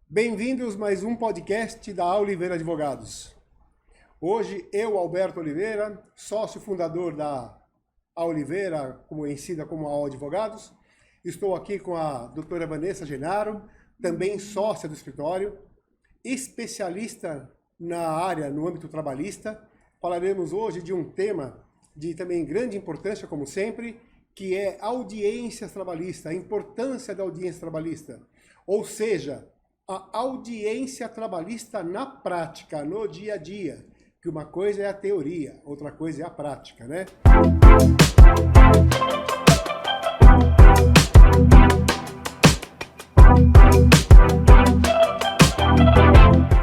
Bem-vindos a mais um podcast da Oliveira Advogados. Hoje, eu, Alberto Oliveira, sócio fundador da Oliveira, conhecida como AO Advogados, estou aqui com a doutora Vanessa Genaro, também sócia do escritório, especialista na área, no âmbito trabalhista. Falaremos hoje de um tema de também grande importância, como sempre, que é audiências trabalhistas, a importância da audiência trabalhista. Ou seja, a audiência trabalhista na prática, no dia a dia. Que uma coisa é a teoria, outra coisa é a prática, né?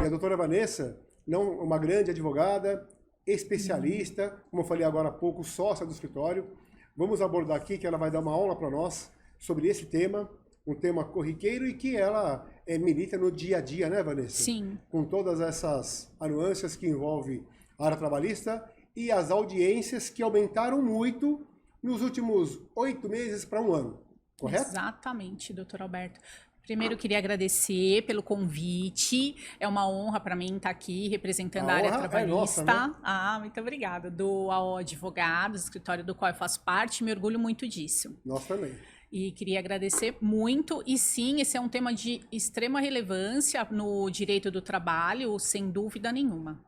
E a doutora Vanessa, uma grande advogada, especialista, como eu falei agora há pouco, sócia do escritório. Vamos abordar aqui que ela vai dar uma aula para nós sobre esse tema, um tema corriqueiro e que ela milita no dia a dia, né, Vanessa? Sim. Com todas essas nuances que envolvem a área trabalhista e as audiências que aumentaram muito nos últimos 8 meses para um ano, correto? Exatamente, doutor Alberto. Primeiro, queria agradecer pelo convite. É uma honra para mim estar aqui representando a área trabalhista. É nossa, né? Muito obrigada. Do AO Advogados, escritório do qual eu faço parte, me orgulho muito disso. Nós também. E queria agradecer muito. E sim, esse é um tema de extrema relevância no direito do trabalho, sem dúvida nenhuma.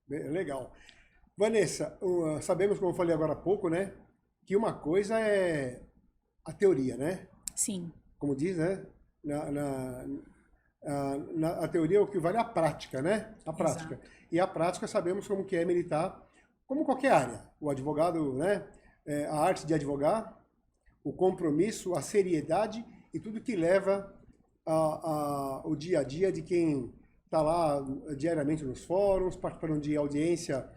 Legal. Vanessa, sabemos, como eu falei agora há pouco, né, que uma coisa é a teoria, né? Sim. Como diz, né? A teoria é o que vale a prática, né? A prática. Exato. E a prática sabemos como que é militar, como qualquer área. O advogado, né? A arte de advogar, o compromisso, a seriedade e tudo que leva o dia a dia de quem está lá diariamente nos fóruns, participando de audiência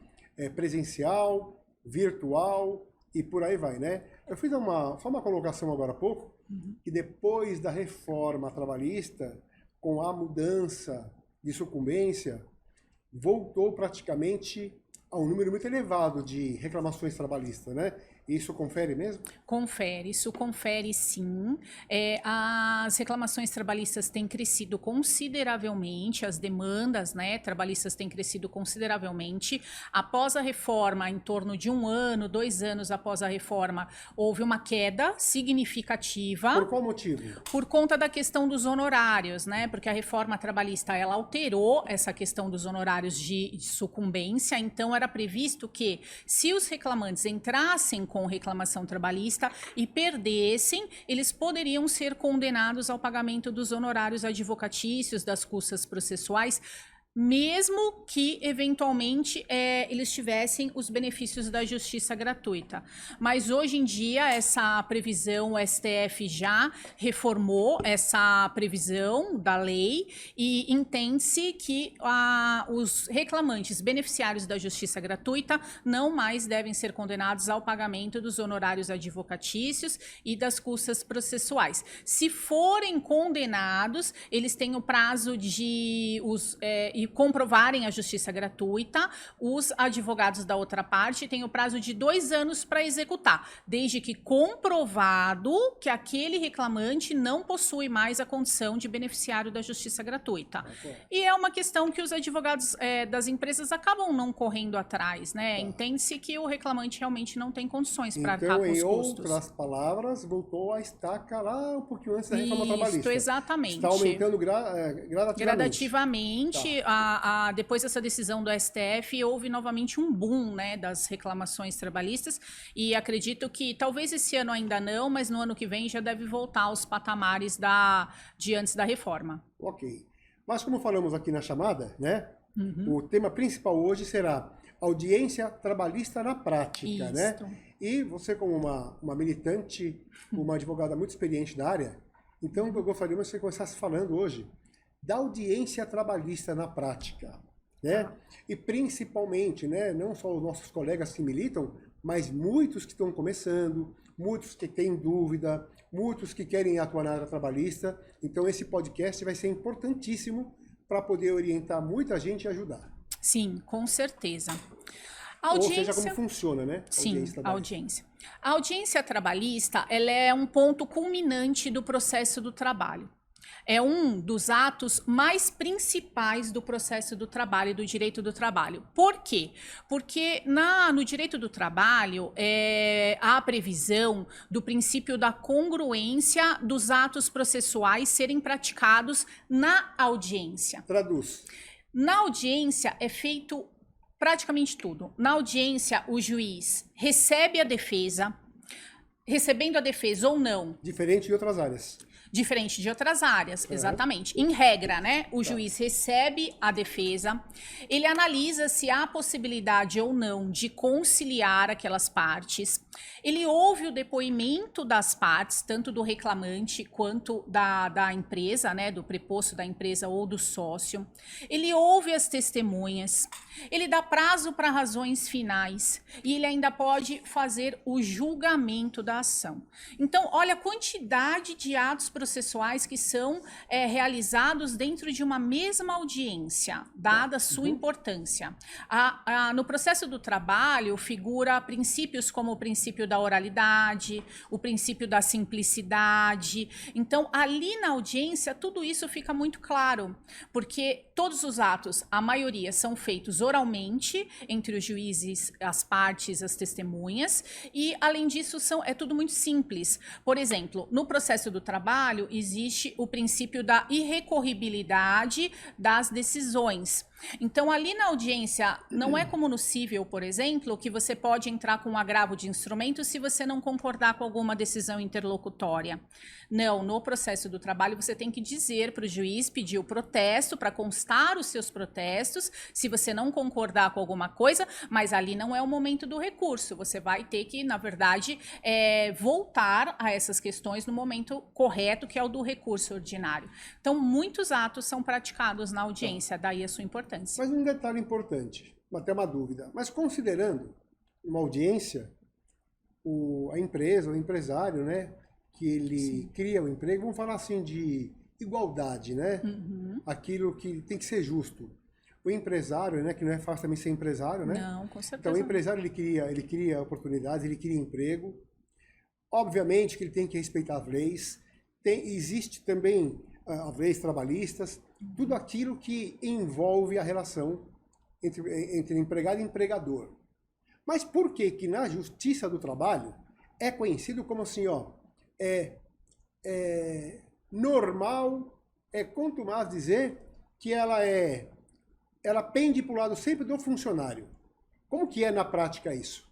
presencial, virtual e por aí vai, né? Eu fiz só uma colocação agora há pouco, que depois da reforma trabalhista, com a mudança de sucumbência, voltou praticamente a um número muito elevado de reclamações trabalhistas, né? Isso confere mesmo? Confere, isso confere sim. As reclamações trabalhistas têm crescido consideravelmente, as demandas, né, trabalhistas têm crescido consideravelmente. Após a reforma, em torno de 1 ano, 2 anos após a reforma, houve uma queda significativa. Por qual motivo? Por conta da questão dos honorários, né? Porque a reforma trabalhista, ela alterou essa questão dos honorários de sucumbência, então era previsto que, se os reclamantes entrassem com reclamação trabalhista e perdessem, eles poderiam ser condenados ao pagamento dos honorários advocatícios, das custas processuais, mesmo que, eventualmente, eles tivessem os benefícios da justiça gratuita. Mas, hoje em dia, essa previsão, o STF já reformou essa previsão da lei e entende-se que os reclamantes beneficiários da justiça gratuita não mais devem ser condenados ao pagamento dos honorários advocatícios e das custas processuais. Se forem condenados, eles têm o prazo de e comprovarem a justiça gratuita, os advogados da outra parte têm o prazo de 2 anos para executar, desde que comprovado que aquele reclamante não possui mais a condição de beneficiário da justiça gratuita. E é uma questão que os advogados das empresas acabam não correndo atrás, né? Entende-se que o reclamante realmente não tem condições para arcar com os custos. Então, em outras palavras, voltou a estaca lá um pouquinho antes da reforma trabalhista. Isso, exatamente. Está aumentando gradativamente. Gradativamente, depois dessa decisão do STF, houve novamente um boom, né, das reclamações trabalhistas, e acredito que talvez esse ano ainda não, mas no ano que vem já deve voltar aos patamares de antes da reforma. Ok. Mas como falamos aqui na chamada, né, o tema principal hoje será audiência trabalhista na prática, né? E você, como uma militante, uma advogada muito experiente da área, então eu gostaria que você começasse falando hoje da audiência trabalhista na prática, né? E principalmente, né, não só os nossos colegas que militam, mas muitos que estão começando, muitos que têm dúvida, muitos que querem atuar na área trabalhista. Então esse podcast vai ser importantíssimo para poder orientar muita gente e ajudar. Sim, com certeza. Ou seja, como funciona, né? Sim, a audiência. A audiência trabalhista, ela é um ponto culminante do processo do trabalho. É um dos atos mais principais do processo do trabalho e do direito do trabalho. Por quê? Porque no direito do trabalho há a previsão do princípio da congruência dos atos processuais serem praticados na audiência. Traduz. Na audiência é feito praticamente tudo. Na audiência, o juiz recebe a defesa, recebendo a defesa ou não. Diferente de outras áreas. Diferente de outras áreas, exatamente. Em regra, né? O juiz recebe a defesa, ele analisa se há possibilidade ou não de conciliar aquelas partes, ele ouve o depoimento das partes, tanto do reclamante quanto da empresa, né? Do preposto da empresa ou do sócio, ele ouve as testemunhas, ele dá prazo para razões finais e ele ainda pode fazer o julgamento da ação. Então, olha a quantidade de atos processuais que são realizados dentro de uma mesma audiência, dada a sua importância. No processo do trabalho, figura princípios como o princípio da oralidade, o princípio da simplicidade. Então, ali na audiência, tudo isso fica muito claro, porque todos os atos, a maioria, são feitos oralmente, entre os juízes, as partes, as testemunhas, e, além disso, é tudo muito simples. Por exemplo, no processo do trabalho, existe o princípio da irrecorribilidade das decisões. Então, ali na audiência, não é como no cível, por exemplo, que você pode entrar com um agravo de instrumento se você não concordar com alguma decisão interlocutória. Não, no processo do trabalho, você tem que dizer para o juiz, pedir o protesto, para constar os seus protestos, se você não concordar com alguma coisa, mas ali não é o momento do recurso. Você vai ter que, na verdade, voltar a essas questões no momento correto, que é o do recurso ordinário. Então, muitos atos são praticados na audiência, daí a sua importância. Mas um detalhe importante, até uma dúvida, mas considerando uma audiência, a empresa, o empresário, né, que ele cria o emprego, vamos falar assim de igualdade, né? Aquilo que tem que ser justo. O empresário, né, que não é fácil também ser empresário, né? Não, com certeza. Então o empresário ele cria oportunidades, ele cria emprego. Obviamente que ele tem que respeitar as leis. Existe também as leis trabalhistas, tudo aquilo que envolve a relação entre empregado e empregador. Mas por que na Justiça do Trabalho é conhecido como assim, ó, normal, contumaz dizer que ela pende para o lado sempre do funcionário? Como que é na prática isso?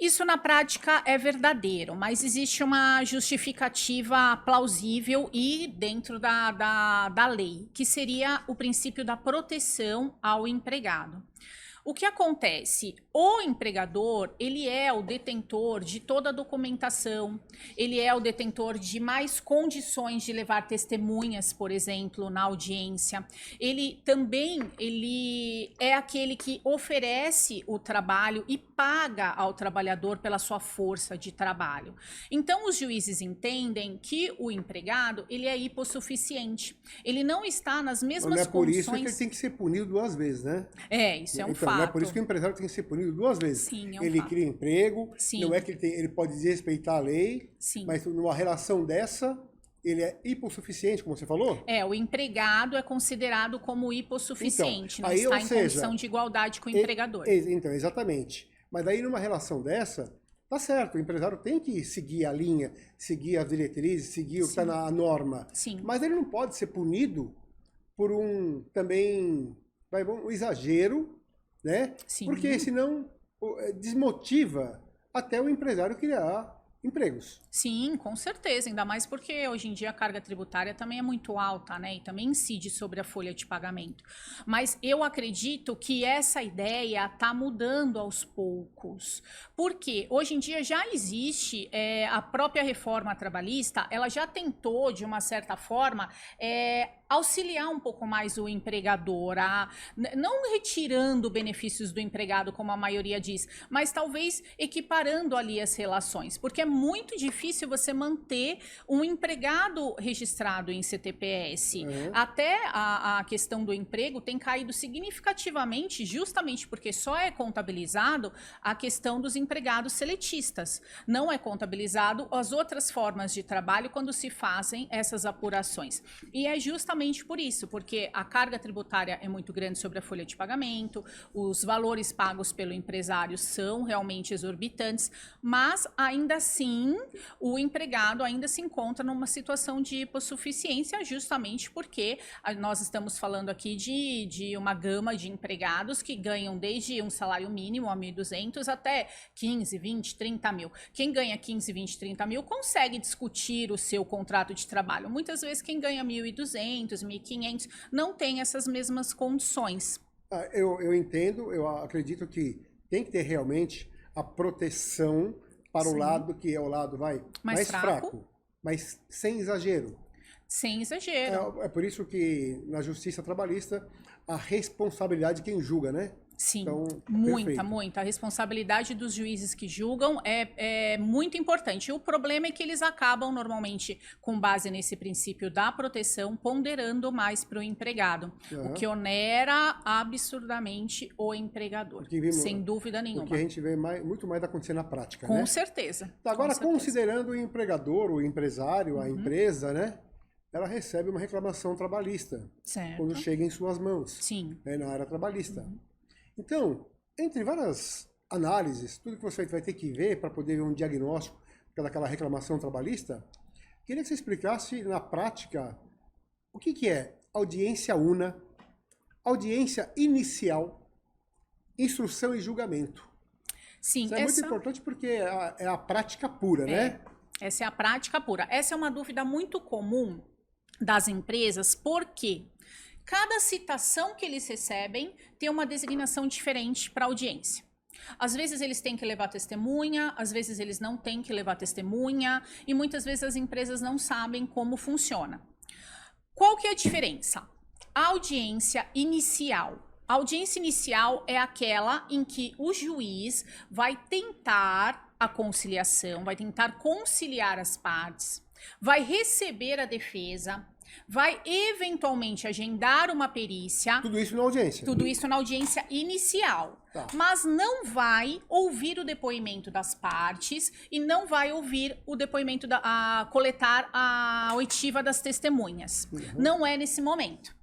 Isso na prática é verdadeiro, mas existe uma justificativa plausível e dentro da lei, que seria o princípio da proteção ao empregado. O que acontece? O empregador, ele é o detentor de toda a documentação, ele é o detentor de mais condições de levar testemunhas, por exemplo, na audiência. Ele é aquele que oferece o trabalho e paga ao trabalhador pela sua força de trabalho. Então, os juízes entendem que o empregado, ele é hipossuficiente. Ele não está nas mesmas condições... Não é por isso que ele tem que ser punido 2 vezes, né? Isso é um então, fato. Não é por isso que o empresário tem que ser punido 2 vezes. Sim, é um ele fato. cria emprego, Sim. Não é que ele pode desrespeitar a lei, Sim. Mas numa relação dessa, ele é hipossuficiente, como você falou? O empregado é considerado como hipossuficiente, então, não está em condição de igualdade com o empregador. Então, exatamente. Mas aí numa relação dessa, tá certo, o empresário tem que seguir a linha, seguir as diretrizes, seguir o que está na norma. Sim. Mas ele não pode ser punido por um exagero, né? Sim. Porque senão desmotiva até o empresário criar empregos. Sim, com certeza, ainda mais porque hoje em dia a carga tributária também é muito alta, né? E também incide sobre a folha de pagamento. Mas eu acredito que essa ideia está mudando aos poucos. Porque hoje em dia já existe a própria reforma trabalhista, ela já tentou, de uma certa forma, auxiliar um pouco mais o empregador, não retirando benefícios do empregado, como a maioria diz, mas talvez equiparando ali as relações. Porque muito difícil você manter um empregado registrado em CTPS. Até a questão do emprego tem caído significativamente, justamente porque só é contabilizado a questão dos empregados seletistas. Não é contabilizado as outras formas de trabalho quando se fazem essas apurações. E é justamente por isso, porque a carga tributária é muito grande sobre a folha de pagamento, os valores pagos pelo empresário são realmente exorbitantes, mas ainda assim o empregado ainda se encontra numa situação de hipossuficiência, justamente porque nós estamos falando aqui de uma gama de empregados que ganham desde um salário mínimo a 1.200 até 15, 20, 30 mil. Quem ganha 15, 20, 30 mil consegue discutir o seu contrato de trabalho. Muitas vezes quem ganha 1.200, 1.500 não tem essas mesmas condições. Eu entendo, eu acredito que tem que ter realmente a proteção para o lado que é o lado mais fraco, mas sem exagero. Sem exagero. É por isso que na justiça trabalhista a responsabilidade de quem julga, né? Sim, então, muita. A responsabilidade dos juízes que julgam é muito importante. O problema é que eles acabam, normalmente, com base nesse princípio da proteção, ponderando mais para o empregado, o que onera absurdamente o empregador, sem dúvida nenhuma. O que a gente vê muito mais acontecer na prática, com né? Certeza. Agora, considerando o empregador, o empresário, a empresa, né? Ela recebe uma reclamação trabalhista quando chega em suas mãos. Sim. Né, na área trabalhista. Então, entre várias análises, tudo que você vai ter que ver para poder ver um diagnóstico daquela reclamação trabalhista, queria que você explicasse na prática o que é audiência una, audiência inicial, instrução e julgamento. Sim, isso é muito importante porque é a prática pura, né? Essa é a prática pura. Essa é uma dúvida muito comum das empresas, porque cada citação que eles recebem tem uma designação diferente para a audiência. Às vezes eles têm que levar testemunha, às vezes eles não têm que levar testemunha, e muitas vezes as empresas não sabem como funciona. Qual que é a diferença? A audiência inicial. A audiência inicial é aquela em que o juiz vai tentar a conciliação, vai tentar conciliar as partes, vai receber a defesa, vai eventualmente agendar uma perícia. Tudo isso na audiência. Tudo isso na audiência inicial. Tá. Mas não vai ouvir o depoimento das partes e não vai ouvir o depoimento, coletar a oitiva das testemunhas. Não é nesse momento.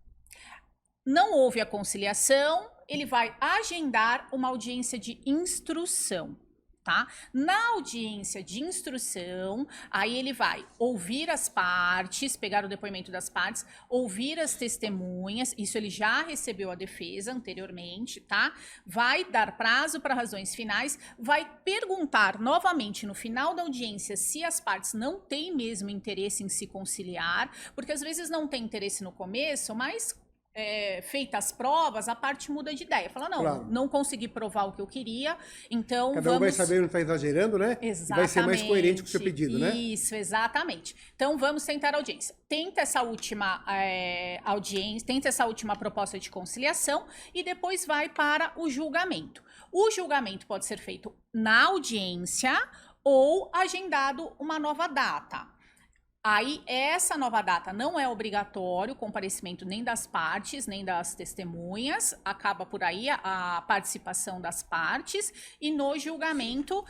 Não houve a conciliação, ele vai agendar uma audiência de instrução. Tá? Na audiência de instrução, aí ele vai ouvir as partes, pegar o depoimento das partes, ouvir as testemunhas, isso ele já recebeu a defesa anteriormente, tá? Vai dar prazo para razões finais, vai perguntar novamente no final da audiência se as partes não têm mesmo interesse em se conciliar, porque às vezes não tem interesse no começo, mas feitas as provas, a parte muda de ideia. Fala, não consegui provar o que eu queria, então Cada um vai saber não está exagerando, né? Exatamente. E vai ser mais coerente com o seu pedido, né? Isso, exatamente. Então, vamos tentar a audiência. Tenta essa última audiência, tenta essa última proposta de conciliação e depois vai para o julgamento. O julgamento pode ser feito na audiência ou agendado uma nova data. Aí, essa nova data não é obrigatório o comparecimento nem das partes, nem das testemunhas, acaba por aí a participação das partes, e no julgamento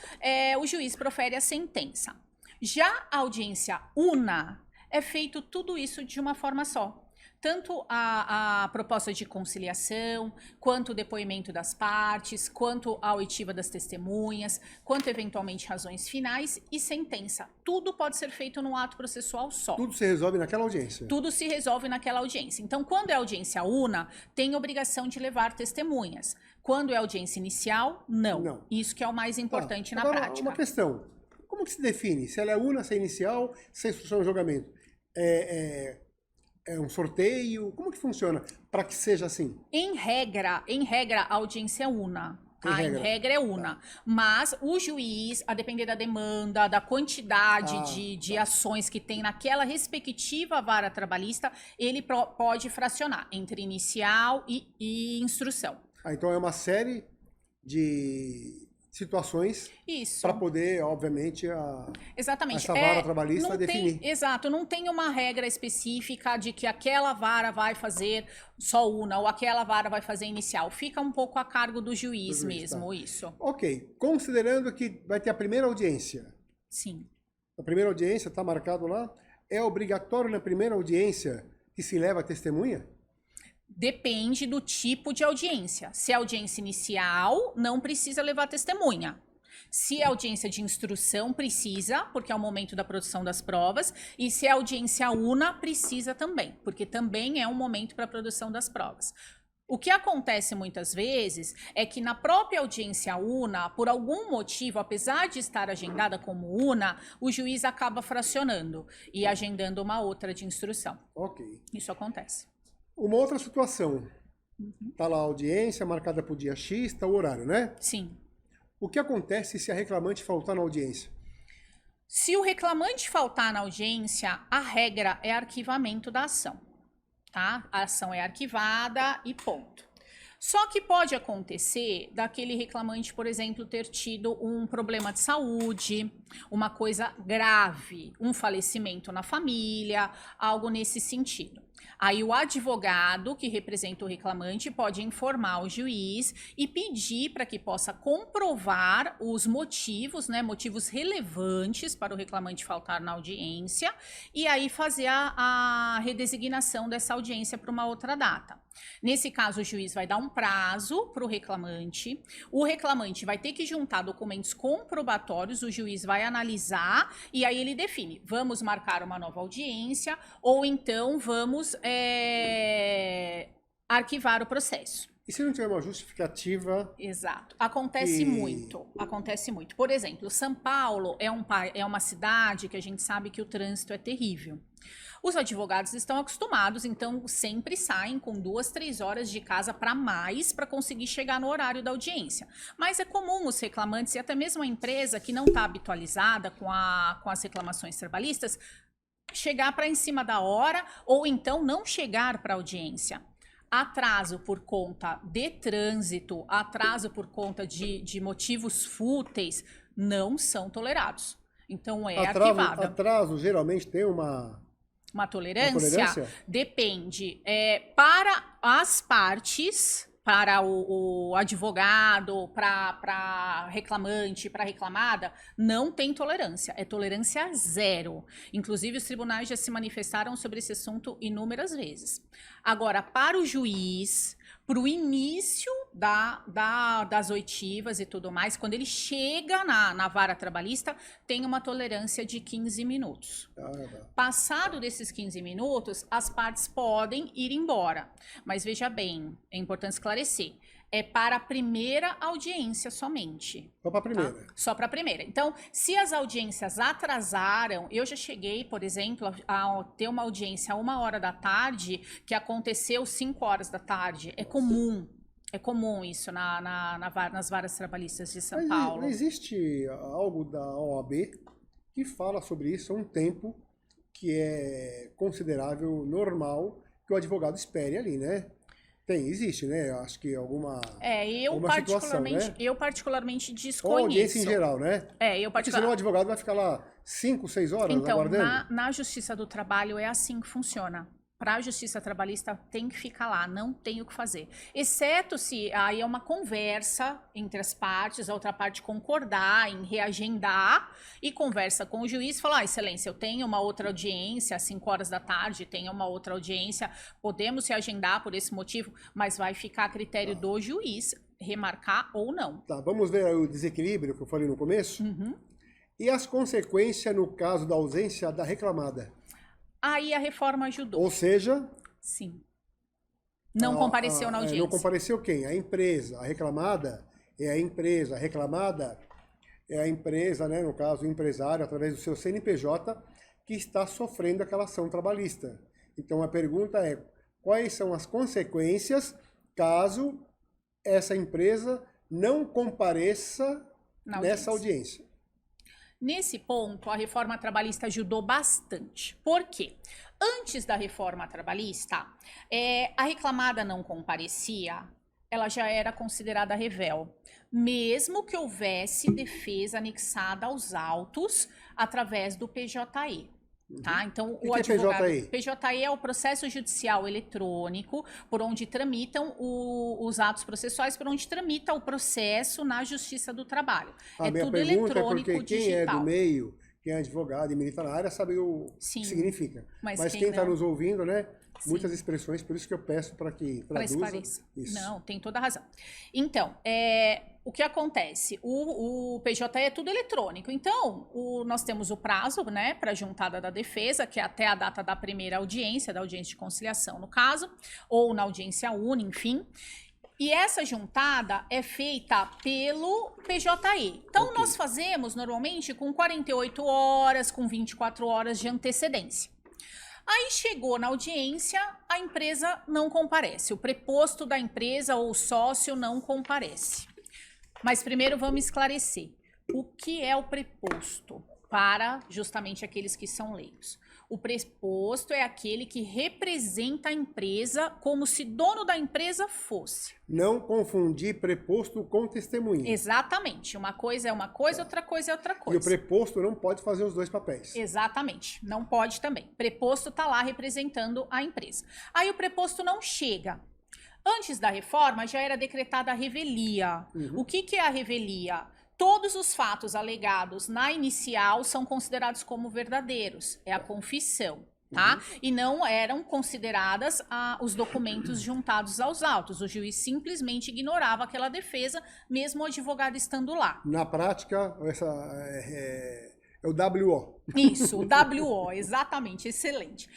o juiz profere a sentença. Já a audiência una, é feito tudo isso de uma forma só. Tanto a proposta de conciliação, quanto o depoimento das partes, quanto a oitiva das testemunhas, quanto eventualmente razões finais e sentença. Tudo pode ser feito num ato processual só. Tudo se resolve naquela audiência. Tudo se resolve naquela audiência. Então, quando é audiência una, tem obrigação de levar testemunhas. Quando é audiência inicial, não. Isso que é o mais importante na prática. Uma questão. Como que se define? Se ela é una, se é inicial, se é instrução ou julgamento? É um sorteio? Como que funciona para que seja assim? Em regra, a audiência é una. Em regra é una. Mas o juiz, a depender da demanda, da quantidade de ações que tem naquela respectiva vara trabalhista, ele pode fracionar entre inicial e instrução. Então é uma série de situações Isso. para poder, obviamente, Exatamente. essa vara trabalhista não definir. Exato, não tem uma regra específica de que aquela vara vai fazer só una ou aquela vara vai fazer inicial. Fica um pouco a cargo do juiz mesmo, tá. isso. Ok, considerando que vai ter a primeira audiência. Sim. A primeira audiência está marcado lá. É obrigatório na primeira audiência que se leva a testemunha? Depende do tipo de audiência. Se é audiência inicial, não precisa levar testemunha. Se é audiência de instrução, precisa, porque é o momento da produção das provas. E se é audiência una, precisa também, porque também é um momento para a produção das provas. O que acontece muitas vezes é que na própria audiência una, por algum motivo, apesar de estar agendada como una, o juiz acaba fracionando e agendando uma outra de instrução. Ok. Isso acontece. Uma outra situação. Está lá a audiência marcada para o dia X, está o horário, né? Sim. O que acontece se a reclamante faltar na audiência? Se o reclamante faltar na audiência, a regra é arquivamento da ação, tá? A ação é arquivada e ponto. Só que pode acontecer daquele reclamante, por exemplo, ter tido um problema de saúde, uma coisa grave, um falecimento na família, algo nesse sentido. Aí o advogado que representa o reclamante pode informar o juiz e pedir para que possa comprovar os motivos, né, motivos relevantes para o reclamante faltar na audiência e aí fazer a redesignação dessa audiência para uma outra data. Nesse caso, o juiz vai dar um prazo para o reclamante vai ter que juntar documentos comprobatórios, o juiz vai analisar e aí ele define, vamos marcar uma nova audiência ou então vamos arquivar o processo. E se não tiver uma justificativa? Exato. Acontece muito. Por exemplo, São Paulo é uma cidade que a gente sabe que o trânsito é terrível. Os advogados estão acostumados, então sempre saem com 2, 3 horas de casa para mais para conseguir chegar no horário da audiência. Mas é comum os reclamantes e até mesmo a empresa que não está habitualizada com as reclamações trabalhistas chegar para em cima da hora ou então não chegar para a audiência. Atraso por conta de trânsito, atraso por conta de motivos fúteis, não são tolerados. Então é arquivado. Atraso geralmente tem uma tolerância? Depende. Para as partes, para o advogado, para reclamante, para reclamada, não tem tolerância. É tolerância zero. Inclusive, os tribunais já se manifestaram sobre esse assunto inúmeras vezes. Agora, para o juiz, para o início das oitivas e tudo mais, quando ele chega na vara trabalhista, tem uma tolerância de 15 minutos. Passado desses 15 minutos, as partes podem ir embora. Mas veja bem, é importante esclarecer. É para a primeira audiência somente. Só para a primeira. Tá? Só para a primeira. Então, se as audiências atrasaram, eu já cheguei, por exemplo, a ter uma audiência a 1h da tarde, que aconteceu 5 horas da tarde. É comum. É comum isso nas varas trabalhistas de São Paulo. Não existe algo da OAB que fala sobre isso há um tempo que é considerável, normal, que o advogado espere ali, né? Existe, né? Acho que alguma eu particularmente desconheço. Ou audiência em geral, né? Porque senão o advogado vai ficar lá 5, 6 horas aguardando. Então, na Justiça do Trabalho é assim que funciona. Para a Justiça Trabalhista tem que ficar lá, não tem o que fazer. Exceto se aí é uma conversa entre as partes, a outra parte concordar em reagendar e conversa com o juiz, falar, excelência, eu tenho uma outra audiência às 5 horas da tarde, tenho uma outra audiência, podemos reagendar por esse motivo, mas vai ficar a critério do juiz remarcar ou não. Tá, vamos ver o desequilíbrio que eu falei no começo? E as consequências no caso da ausência da reclamada? Aí a reforma ajudou. Ou seja... Sim. Não compareceu na audiência. Não compareceu quem? A empresa. A reclamada é a empresa. A reclamada é a empresa, né? No caso, o empresário, através do seu CNPJ, que está sofrendo aquela ação trabalhista. Então a pergunta é, quais são as consequências caso essa empresa não compareça nessa audiência? Nesse ponto, a reforma trabalhista ajudou bastante. Por quê? Antes da reforma trabalhista, a reclamada não comparecia ela já era considerada revel, mesmo que houvesse defesa anexada aos autos através do PJE. Tá? Então, O o que advogado. é PJE? PJE é o processo judicial eletrônico por onde tramitam os atos processuais, por onde tramita o processo na Justiça do Trabalho. A É minha tudo pergunta eletrônico, é porque quem é do digital. meio, quem é advogado e milita na área, sabe o Sim, que significa. mas Mas quem quem está não- nos ouvindo, né? Sim. Muitas expressões, por isso que eu peço para que Para traduza. esclarecer. Isso. Não, tem toda a razão. Então, o que acontece? O PJ é tudo eletrônico. Então, nós temos o prazo, né, para a juntada da defesa, que é até a data da primeira audiência, da audiência de conciliação, no caso, ou na audiência única, enfim. E essa juntada é feita pelo PJE. Então, Ok. nós fazemos normalmente com 48 horas, com 24 horas de antecedência. Aí chegou na audiência, a empresa não comparece. O preposto da empresa ou o sócio não comparece. Mas primeiro vamos esclarecer. O que é o preposto para justamente aqueles que são leigos? O preposto é aquele que representa a empresa como se dono da empresa fosse. Não confundir preposto com testemunha. Exatamente. Uma coisa é uma coisa, outra coisa é outra E coisa. o preposto não pode fazer os dois papéis. Exatamente. Não pode também. Preposto está lá representando a empresa. Aí o preposto não chega. Antes da reforma já era decretada a revelia. O que é a revelia? Todos os fatos alegados na inicial são considerados como verdadeiros. É a confissão. Tá? E não eram consideradas os documentos juntados aos autos. O juiz simplesmente ignorava aquela defesa, mesmo o advogado estando lá. Na prática, é o WO. Isso, o WO, exatamente, excelente.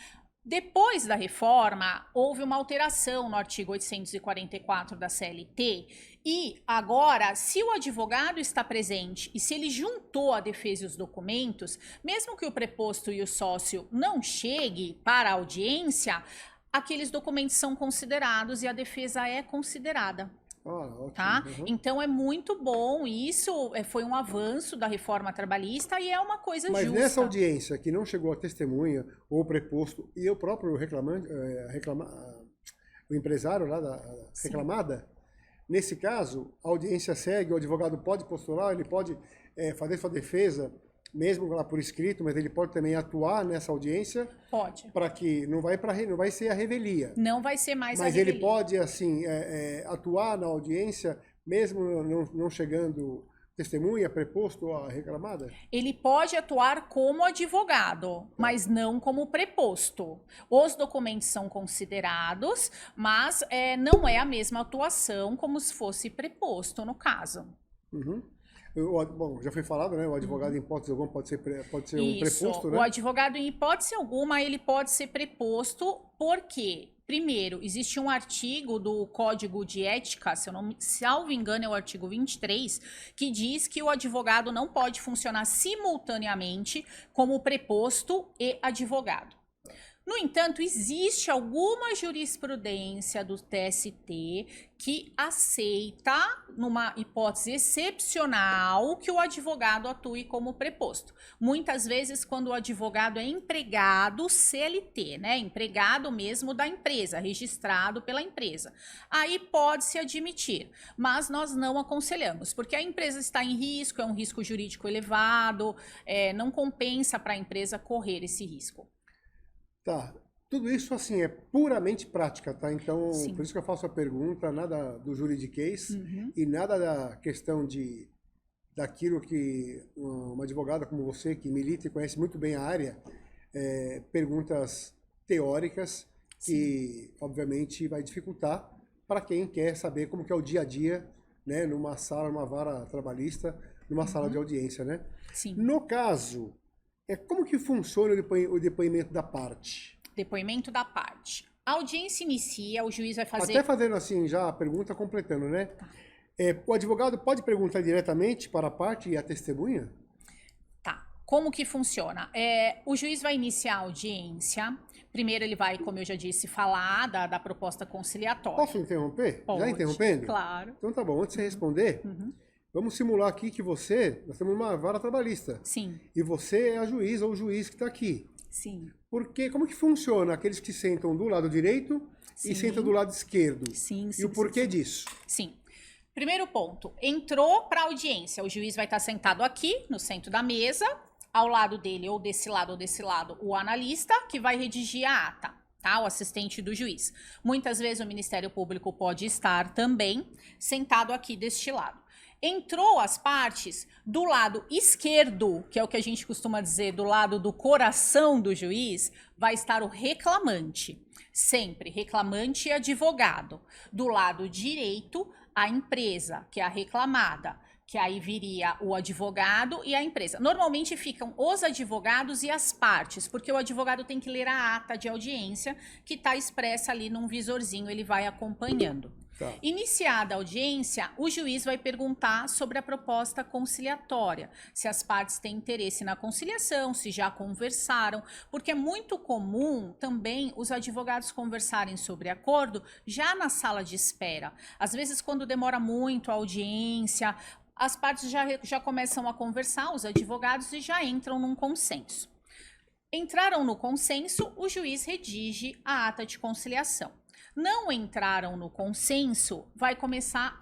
Depois da reforma, houve uma alteração no artigo 844 da CLT e agora, se o advogado está presente e se ele juntou a defesa e os documentos, mesmo que o preposto e o sócio não chegue para a audiência, aqueles documentos são considerados e a defesa é considerada. Ótimo. Tá? Então é muito bom isso, foi um avanço da reforma trabalhista e é uma coisa Mas justa. nessa audiência que não chegou a testemunha ou preposto e o próprio reclamante, o empresário lá da reclamada, nesse caso, a audiência segue, o advogado pode postular, ele pode fazer sua defesa, mesmo lá por escrito, mas ele pode também atuar nessa audiência. Pode. Para que não vai ser a revelia. Não vai ser mais a Mas revelia. ele pode, assim, atuar na audiência, mesmo não chegando testemunha, preposto à reclamada? Ele pode atuar como advogado, mas não como preposto. Os documentos são considerados, mas não é a mesma atuação como se fosse preposto, no caso. Uhum. Bom, já foi falado, né? O advogado, em hipótese alguma, pode ser um preposto, né? O advogado, em hipótese alguma, ele pode ser preposto porque, primeiro, existe um artigo do Código de Ética, se eu não salvo engano, é o artigo 23, que diz que o advogado não pode funcionar simultaneamente como preposto e advogado. No entanto, existe alguma jurisprudência do TST que aceita, numa hipótese excepcional, que o advogado atue como preposto. Muitas vezes, quando o advogado é empregado CLT, né? Empregado mesmo da empresa, registrado pela empresa. Aí pode-se admitir, mas nós não aconselhamos, porque a empresa está em risco, é um risco jurídico elevado, não compensa para a empresa correr esse risco. Tá. Tudo isso, assim, é puramente prática, tá? Então, Sim. por isso que eu faço a pergunta, nada do juridiquês e nada da questão daquilo que uma advogada como você, que milita e conhece muito bem a área, perguntas teóricas que, obviamente, vai dificultar para quem quer saber como que é o dia a dia, né? Numa sala, numa vara trabalhista, numa sala de audiência, né? Sim. No caso, como que funciona o depoimento da parte? Depoimento da parte. A audiência inicia, o juiz vai fazer... Até fazendo assim, já a pergunta, completando, né? O advogado pode perguntar diretamente para a parte e a testemunha? Tá. Como que funciona? O juiz vai iniciar a audiência. Primeiro ele vai, como eu já disse, falar da proposta conciliatória. Posso interromper? Pode. Já interrompendo? Claro. Então tá bom, antes de você responder, vamos simular aqui que nós temos uma vara trabalhista. Sim. E você é a juíza ou o juiz que está aqui. Sim. Porque como que funciona aqueles que sentam do lado direito e senta do lado esquerdo. Sim, sim. E o porquê disso? Sim. Primeiro ponto, entrou para audiência, o juiz vai estar sentado aqui, no centro da mesa, ao lado dele, ou desse lado, o analista, que vai redigir a ata, tá? O assistente do juiz. Muitas vezes o Ministério Público pode estar também sentado aqui deste lado. Entrou as partes do lado esquerdo, que é o que a gente costuma dizer, do lado do coração do juiz, vai estar o reclamante. Sempre, reclamante e advogado. Do lado direito, a empresa, que é a reclamada, que aí viria o advogado e a empresa. Normalmente ficam os advogados e as partes, porque o advogado tem que ler a ata de audiência, que está expressa ali num visorzinho, ele vai acompanhando. Tá. Iniciada a audiência, o juiz vai perguntar sobre a proposta conciliatória, se as partes têm interesse na conciliação, se já conversaram, porque é muito comum também os advogados conversarem sobre acordo já na sala de espera. Às vezes, quando demora muito a audiência, as partes já começam a conversar, os advogados, e já entram num consenso. Entraram no consenso, o juiz redige a ata de conciliação. Não entraram no consenso, vai começar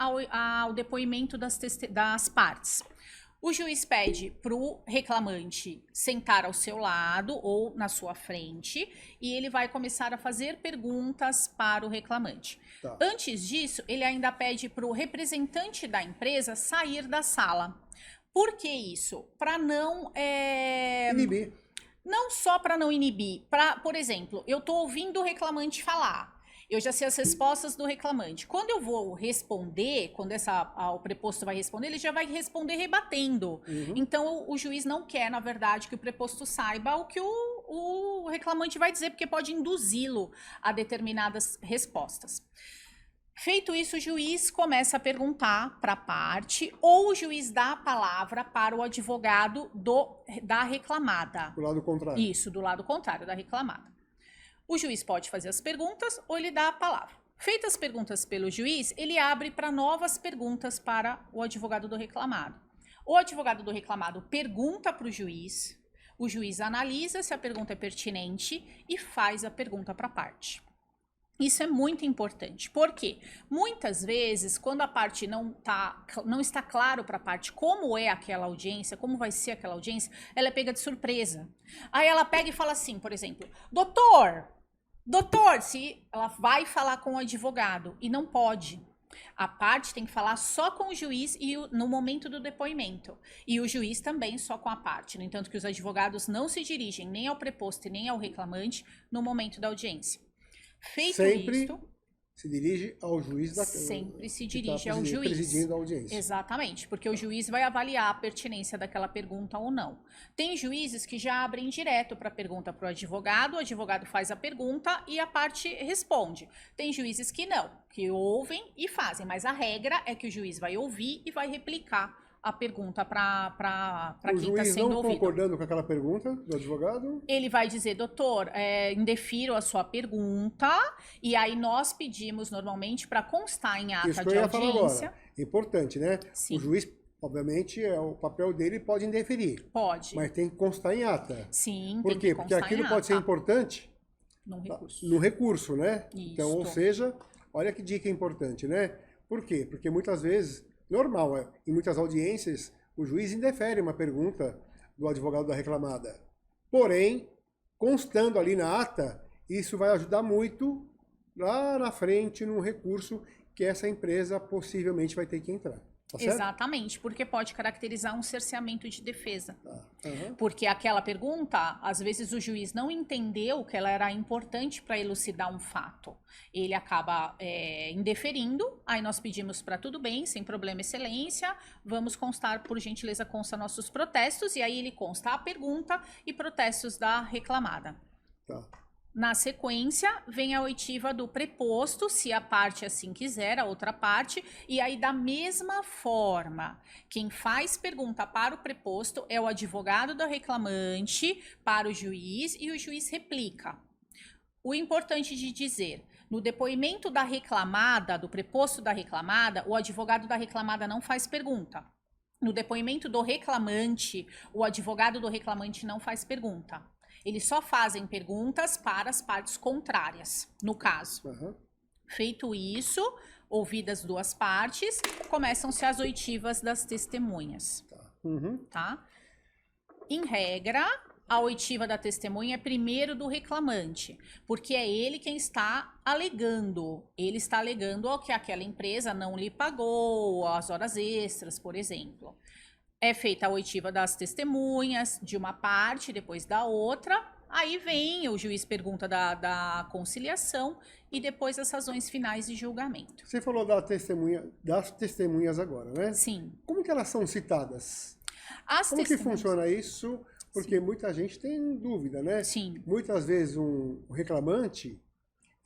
o depoimento das partes. O juiz pede para o reclamante sentar ao seu lado ou na sua frente e ele vai começar a fazer perguntas para o reclamante. Tá. Antes disso, ele ainda pede para o representante da empresa sair da sala. Por que isso? Para não... Inibir. Não só para não inibir. Por exemplo, eu estou ouvindo o reclamante falar. Eu já sei as respostas do reclamante. Quando eu vou responder, quando o preposto vai responder, ele já vai responder rebatendo. Uhum. Então, o juiz não quer, na verdade, que o preposto saiba o que o reclamante vai dizer, porque pode induzi-lo a determinadas respostas. Feito isso, o juiz começa a perguntar para a parte, ou o juiz dá a palavra para o advogado da reclamada. Do lado contrário. Isso, do lado contrário da reclamada. O juiz pode fazer as perguntas ou ele dá a palavra. Feitas as perguntas pelo juiz, ele abre para novas perguntas para o advogado do reclamado. O advogado do reclamado pergunta para o juiz analisa se a pergunta é pertinente e faz a pergunta para a parte. Isso é muito importante, porque muitas vezes, quando a parte não está claro para a parte como é aquela audiência, como vai ser aquela audiência, ela é pega de surpresa. Aí ela pega e fala assim, por exemplo, doutor, se ela vai falar com o advogado e não pode. A parte tem que falar só com o juiz no momento do depoimento. E o juiz também só com a parte. No entanto que os advogados não se dirigem nem ao preposto e nem ao reclamante no momento da audiência. Feito sempre isto, se dirige ao juiz da sempre se que dirige tá ao juiz. presidindo a audiência. Exatamente, porque o juiz vai avaliar a pertinência daquela pergunta ou não. Tem juízes que já abrem direto para a pergunta para o advogado faz a pergunta e a parte responde. Tem juízes que não, que ouvem e fazem, mas a regra é que o juiz vai ouvir e vai replicar a pergunta para quem está sendo não ouvido. concordando com aquela pergunta do advogado? Ele vai dizer, doutor, indefiro a sua pergunta, e aí nós pedimos normalmente para constar em ata Isso que de eu ia falar audiência. agora. Importante, né? Sim. O juiz, obviamente, o papel dele pode indeferir. Pode. Mas tem que constar em ata. Sim, Por tem quê? que Porque constar aquilo em pode ser ata. importante Num recurso. no recurso, né? Isso. Então, ou seja, olha que dica importante, né? Por quê? Porque muitas vezes, normal, em muitas audiências, o juiz indefere uma pergunta do advogado da reclamada. Porém, constando ali na ata, isso vai ajudar muito lá na frente num recurso que essa empresa possivelmente vai ter que entrar. Tá certo? Exatamente, porque pode caracterizar um cerceamento de defesa. Tá. Uhum. Porque aquela pergunta, às vezes o juiz não entendeu que ela era importante para elucidar um fato. Ele acaba indeferindo, aí nós pedimos para tudo bem, sem problema, excelência, vamos constar, por gentileza, consta nossos protestos, e aí ele consta a pergunta e protestos da reclamada. Tá. Na sequência, vem a oitiva do preposto, se a parte assim quiser, a outra parte, e aí da mesma forma, quem faz pergunta para o preposto é o advogado do reclamante para o juiz e o juiz replica. O importante de dizer, no depoimento da reclamada, do preposto da reclamada, o advogado da reclamada não faz pergunta. No depoimento do reclamante, o advogado do reclamante não faz pergunta. Eles só fazem perguntas para as partes contrárias, no caso. Aham. Feito isso, ouvidas duas partes, começam-se as oitivas das testemunhas, Uhum. tá? Em regra, a oitiva da testemunha é primeiro do reclamante, porque é ele quem está alegando. Ele está alegando ao que aquela empresa não lhe pagou, as horas extras, por exemplo. É feita a oitiva das testemunhas, de uma parte, depois da outra. Aí vem, o juiz pergunta da conciliação e depois as razões finais de julgamento. Você falou das testemunhas agora, né? Sim. Como que elas são citadas? As Como que testemunhas- funciona isso? Porque muita gente tem dúvida, né? Sim. Muitas vezes um reclamante,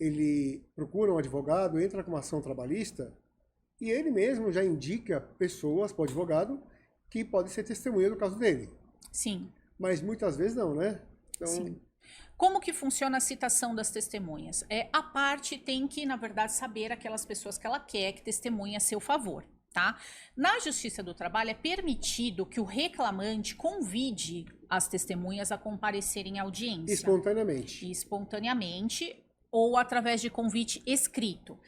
ele procura um advogado, entra com uma ação trabalhista e ele mesmo já indica pessoas para o advogado que podem ser testemunha do caso dele. Sim. Mas muitas vezes não, né? Então, Sim. Como que funciona a citação das testemunhas? A parte tem que, na verdade, saber aquelas pessoas que ela quer que testemunhem a seu favor, tá? Na Justiça do Trabalho é permitido que o reclamante convide as testemunhas a comparecerem à audiência. espontaneamente. Espontaneamente ou através de convite escrito.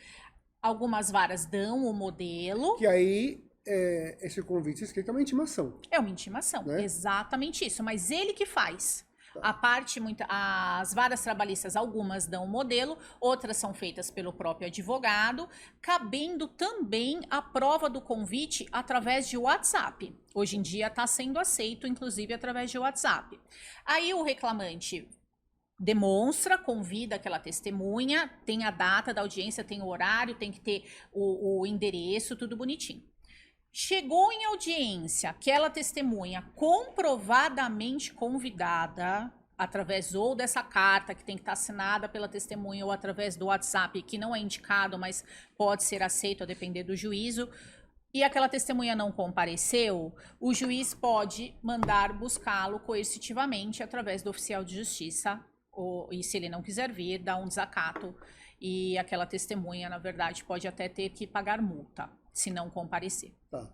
Algumas varas dão o modelo. Que aí, esse convite escrito é uma intimação. É uma intimação, Né? exatamente isso, mas ele que faz. A parte, as varas trabalhistas, algumas dão o modelo, outras são feitas pelo próprio advogado, cabendo também a prova do convite através de WhatsApp. Hoje em dia está sendo aceito, inclusive, através de WhatsApp. Aí o reclamante demonstra, convida aquela testemunha, tem a data da audiência, tem o horário, tem que ter o endereço, tudo bonitinho. Chegou em audiência, aquela testemunha comprovadamente convidada, através ou dessa carta que tem que estar assinada pela testemunha ou através do WhatsApp, que não é indicado, mas pode ser aceito a depender do juízo, e aquela testemunha não compareceu, o juiz pode mandar buscá-lo coercitivamente através do oficial de justiça, e se ele não quiser vir, dá um desacato, e aquela testemunha, na verdade, pode até ter que pagar multa, se não comparecer. Tá.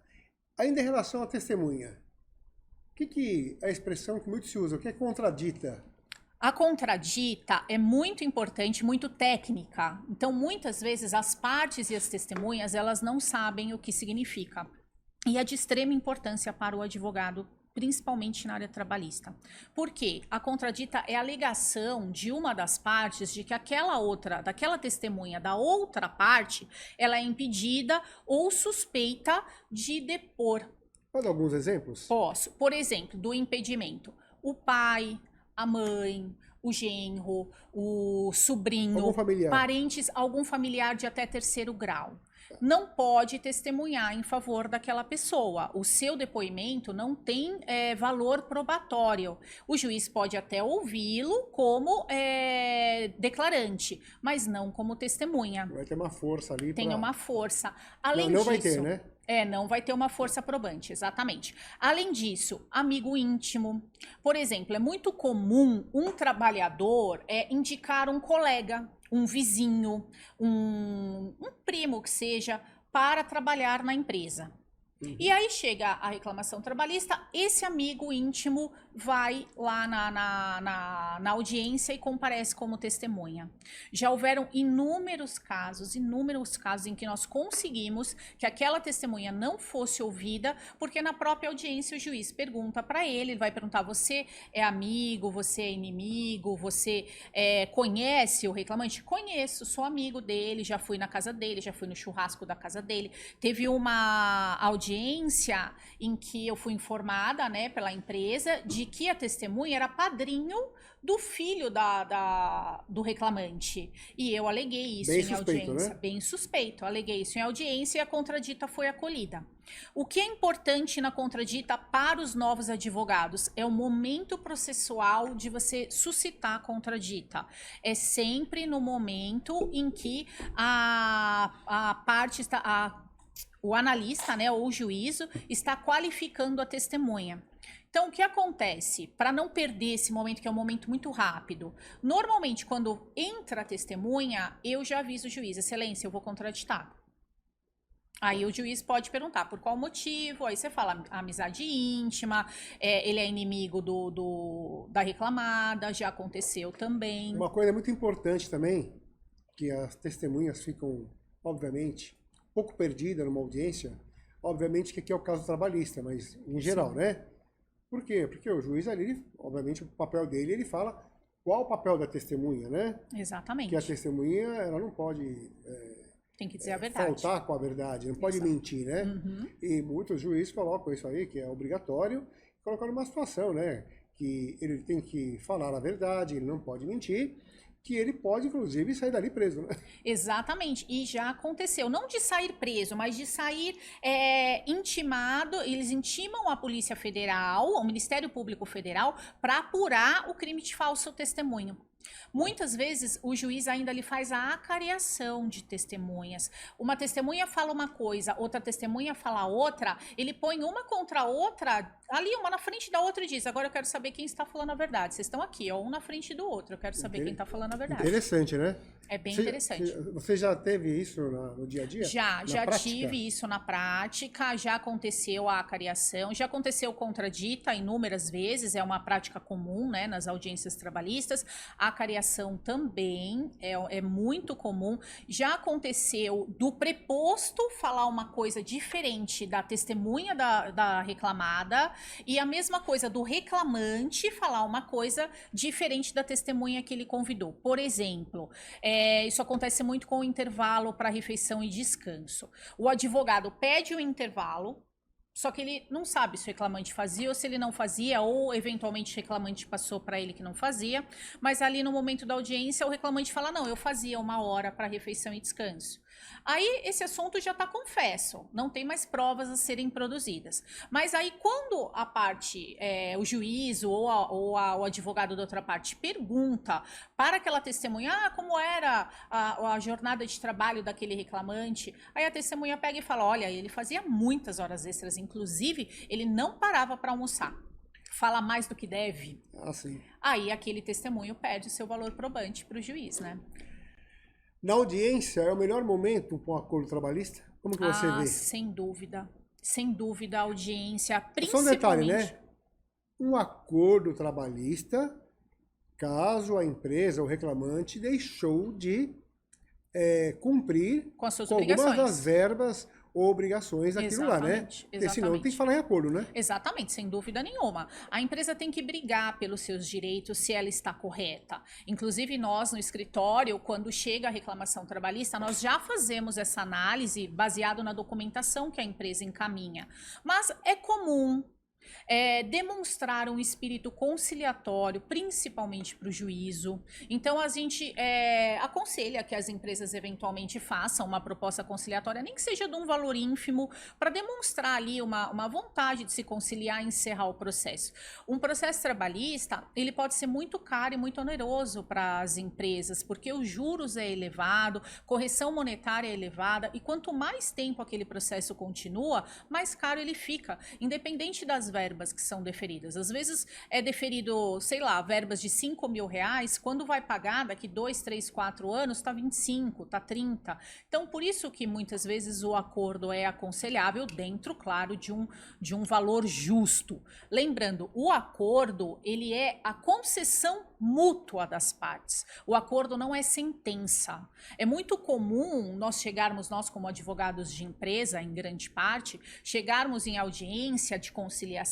Ainda em relação à testemunha, o que é a expressão que muito se usa? O que é contradita? A contradita é muito importante, muito técnica. Então, muitas vezes, as partes e as testemunhas, elas não sabem o que significa. E é de extrema importância para o advogado, principalmente na área trabalhista. Por quê? A contradita é a alegação de uma das partes de que daquela testemunha da outra parte, ela é impedida ou suspeita de depor. Pode dar alguns exemplos? Posso. Por exemplo, do impedimento. O pai, a mãe, o genro, o sobrinho, Algum familiar. parentes, algum familiar de até terceiro grau. Não pode testemunhar em favor daquela pessoa. O seu depoimento não tem valor probatório. O juiz pode até ouvi-lo como declarante, mas não como testemunha. Vai ter uma força ali. Tem pra... uma força. Além não disso, vai ter, né? não vai ter uma força probante, exatamente. Além disso, amigo íntimo. Por exemplo, é muito comum um trabalhador indicar um colega, um vizinho, um primo que seja, para trabalhar na empresa. E aí chega a reclamação trabalhista, esse amigo íntimo vai lá na audiência e comparece como testemunha. Já houveram inúmeros casos em que nós conseguimos que aquela testemunha não fosse ouvida, porque na própria audiência o juiz pergunta para ele vai perguntar, você é amigo, você é inimigo, você conhece o reclamante? Conheço, sou amigo dele, já fui na casa dele, já fui no churrasco da casa dele. Teve uma audiência em que eu fui informada, né, pela empresa de que a testemunha era padrinho do filho do reclamante. E eu aleguei isso Bem em suspeito, audiência. né? Bem suspeito. Aleguei isso em audiência e a contradita foi acolhida. O que é importante na contradita para os novos advogados é o momento processual de você suscitar a contradita. É sempre no momento em que a parte está... o analista, né, ou o juízo, está qualificando a testemunha. Então, o que acontece? Para não perder esse momento, que é um momento muito rápido, normalmente, quando entra a testemunha, eu já aviso o juiz, excelência, eu vou contraditar. Aí o juiz pode perguntar por qual motivo, aí você fala amizade íntima, ele é inimigo da reclamada, já aconteceu também. Uma coisa muito importante também, que as testemunhas ficam, obviamente, um pouco perdidas numa audiência, obviamente que aqui é o caso trabalhista, mas em geral, Sim. né? Por quê? Porque o juiz ali, obviamente, o papel dele, ele fala qual o papel da testemunha, né? Exatamente. Que a testemunha, ela não pode Tem que dizer a verdade. faltar com a verdade, não pode mentir, né? Uhum. E muitos juízes colocam isso aí, que é obrigatório, colocam numa situação, né? Que ele tem que falar a verdade, ele não pode mentir, que ele pode, inclusive, sair dali preso, né? Exatamente, e já aconteceu, não de sair preso, mas de sair intimado, eles intimam a Polícia Federal, o Ministério Público Federal, para apurar o crime de falso testemunho. Muitas vezes o juiz ainda lhe faz a acareação de testemunhas. Uma testemunha fala uma coisa, outra testemunha fala outra, ele põe uma contra a outra, ali uma na frente da outra e diz, agora eu quero saber quem está falando a verdade. Vocês estão aqui, ó, um na frente do outro, eu quero saber quem está falando a verdade. Interessante, né? É bem interessante. Você já teve isso no dia a dia? Já tive isso na prática, já aconteceu a acariação, já aconteceu contradita inúmeras vezes, é uma prática comum, né, nas audiências trabalhistas. A acariação também é muito comum. Já aconteceu do preposto falar uma coisa diferente da testemunha da reclamada e a mesma coisa do reclamante falar uma coisa diferente da testemunha que ele convidou. Por exemplo, isso acontece muito com o intervalo para refeição e descanso. O advogado pede o intervalo, só que ele não sabe se o reclamante fazia ou se ele não fazia, ou eventualmente o reclamante passou para ele que não fazia, mas ali no momento da audiência o reclamante fala, não, eu fazia 1 hora para refeição e descanso. Aí esse assunto já está confesso, não tem mais provas a serem produzidas. Mas aí quando a parte, o juiz ou o advogado da outra parte pergunta para aquela testemunha, como era a jornada de trabalho daquele reclamante, aí a testemunha pega e fala, olha, ele fazia muitas horas extras, inclusive ele não parava para almoçar. Fala mais do que deve. Ah, sim. Aí aquele testemunho perde o seu valor probante para o juiz, né? Na audiência, é o melhor momento para um acordo trabalhista? Como que você vê? Sem dúvida. Sem dúvida, a audiência, Só um principalmente... detalhe, né? Um acordo trabalhista, caso a empresa, o reclamante, deixou de cumprir Com as suas com algumas obrigações. das verbas ou obrigações daquilo lá, né? Porque senão tem que falar em acordo, né? Exatamente, sem dúvida nenhuma. A empresa tem que brigar pelos seus direitos se ela está correta. Inclusive, nós no escritório, quando chega a reclamação trabalhista, nós já fazemos essa análise baseado na documentação que a empresa encaminha. Mas é comum demonstrar um espírito conciliatório, principalmente para o juízo. Então, a gente aconselha que as empresas eventualmente façam uma proposta conciliatória, nem que seja de um valor ínfimo, para demonstrar ali uma vontade de se conciliar e encerrar o processo. Um processo trabalhista, ele pode ser muito caro e muito oneroso para as empresas, porque os juros é elevado, correção monetária é elevada, e quanto mais tempo aquele processo continua, mais caro ele fica, independente das verbas que são deferidas. Às vezes é deferido, sei lá, verbas de R$5.000, quando vai pagar daqui 2, 3, 4 anos, está 25, está 30. Então, por isso que muitas vezes o acordo é aconselhável dentro, claro, de um valor justo. Lembrando, o acordo, ele é a concessão mútua das partes. O acordo não é sentença. É muito comum nós como advogados de empresa, em grande parte, chegarmos em audiência de conciliação,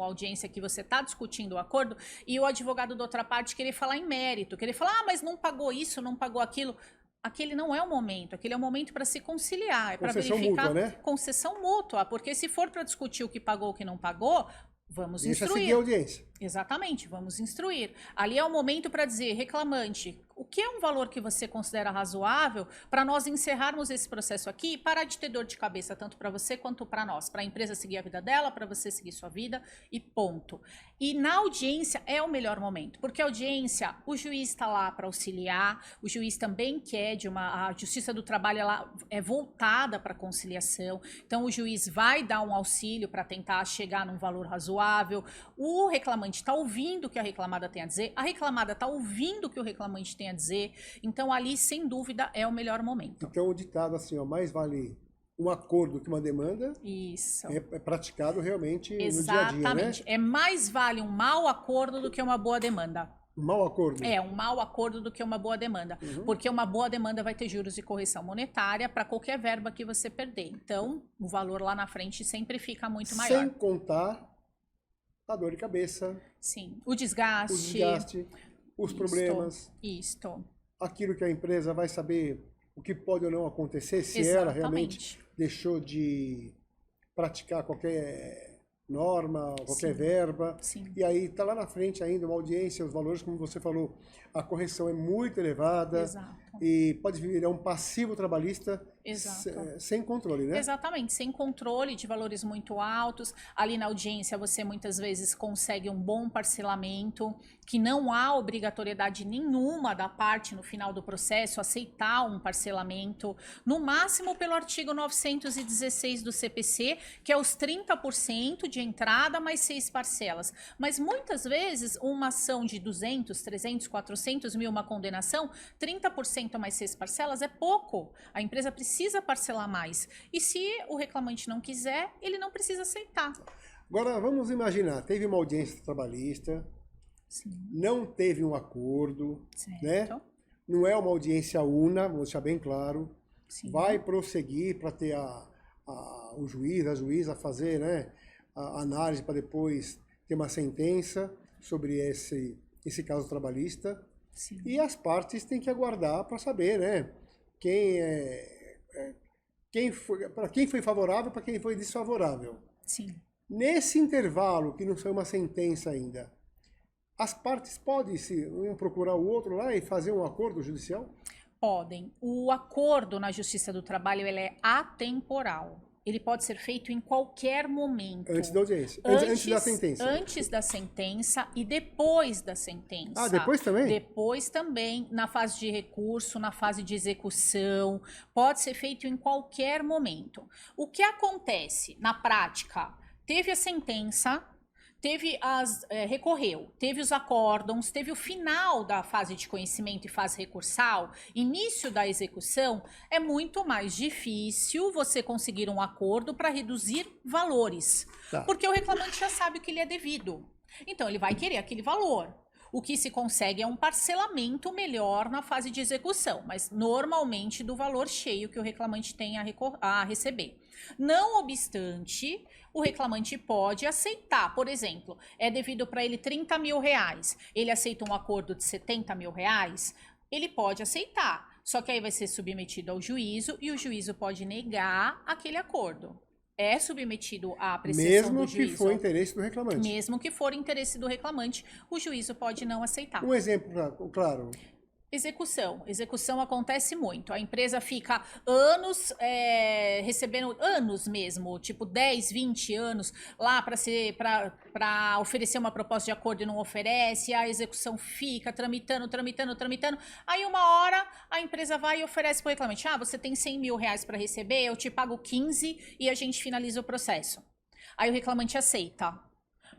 audiência que você está discutindo o acordo, e o advogado da outra parte querer falar em mérito, querer falar, mas não pagou isso, não pagou aquilo. Aquele não é o momento, aquele é o momento para se conciliar, é para verificar mútua, né? concessão mútua, porque se for para discutir o que pagou, o que não pagou, vamos instruir. Seguir a audiência. Exatamente, vamos instruir. Ali é o momento para dizer, reclamante, o que é um valor que você considera razoável para nós encerrarmos esse processo aqui e parar de ter dor de cabeça, tanto para você quanto para nós, para a empresa seguir a vida dela, para você seguir sua vida e ponto. E na audiência é o melhor momento, porque a audiência, o juiz está lá para auxiliar, o juiz também quer a Justiça do Trabalho, ela é voltada para conciliação, então o juiz vai dar um auxílio para tentar chegar num valor razoável, o reclamante está ouvindo o que a reclamada tem a dizer, a reclamada está ouvindo o que o reclamante tem a dizer, então ali, sem dúvida, é o melhor momento. Então o ditado assim, ó, mais vale um acordo que uma demanda Isso. é praticado realmente no dia a dia, né? Exatamente. É mais vale um mau acordo do que uma boa demanda. Um mau acordo. É, um mau acordo do que uma boa demanda. Porque uma boa demanda vai ter juros e correção monetária para qualquer verba que você perder. Então, o valor lá na frente sempre fica muito maior. Sem contar a dor de cabeça, Sim. O desgaste. o desgaste, os problemas, Isto. aquilo que a empresa vai saber o que pode ou não acontecer, se ela realmente deixou de praticar qualquer norma, qualquer verba. Sim. E aí está lá na frente ainda uma audiência, os valores, como você falou, a correção é muito elevada. Exato. E pode virar um passivo trabalhista sem controle, né? Exatamente, sem controle de valores muito altos. Ali na audiência você muitas vezes consegue um bom parcelamento, que não há obrigatoriedade nenhuma da parte no final do processo aceitar um parcelamento, no máximo pelo artigo 916 do CPC, que é os 30% de entrada mais 6 parcelas. Mas muitas vezes uma ação de 200, 300, 400 mil, uma condenação, 30% mais 6 parcelas é pouco. A empresa precisa parcelar mais. E se o reclamante não quiser, ele não precisa aceitar. Agora, vamos imaginar, teve uma audiência trabalhista, não teve um acordo, né? Não é uma audiência una, vou deixar bem claro. Vai prosseguir para ter o juiz, a juíza fazer, né, a análise para depois ter uma sentença sobre esse caso trabalhista. E as partes têm que aguardar para saber, né, para quem foi favorável, para quem foi desfavorável. Nesse intervalo, que não foi uma sentença ainda, as partes podem um procurar o outro lá e fazer um acordo judicial? Podem. O acordo na Justiça do Trabalho ele é atemporal. Ele pode ser feito em qualquer momento. Antes da audiência. Antes da sentença. Antes da sentença e depois da sentença. Ah, depois também? Depois também, na fase de recurso, na fase de execução. Pode ser feito em qualquer momento. O que acontece na prática? Teve a sentença, recorreu, teve os acórdons, teve o final da fase de conhecimento e fase recursal, início da execução, é muito mais difícil você conseguir um acordo para reduzir valores. Porque o reclamante já sabe o que lhe é devido. Então, ele vai querer aquele valor. O que se consegue é um parcelamento melhor na fase de execução, mas normalmente do valor cheio que o reclamante tem a receber. Não obstante, o reclamante pode aceitar, por exemplo, é devido para ele 30 mil reais, ele aceita um acordo de 70 mil reais, ele pode aceitar, só que aí vai ser submetido ao juízo e o juízo pode negar aquele acordo. É submetido à apreciação do juízo. Mesmo que for interesse do reclamante. Mesmo que for interesse do reclamante, o juízo pode não aceitar. Um exemplo, claro. Execução. Execução acontece muito. A empresa fica anos recebendo, anos mesmo, tipo 10, 20 anos lá para oferecer uma proposta de acordo e não oferece, a execução fica tramitando. Aí uma hora a empresa vai e oferece para o reclamante, você tem 100 mil reais para receber, eu te pago 15 e a gente finaliza o processo. Aí o reclamante aceita,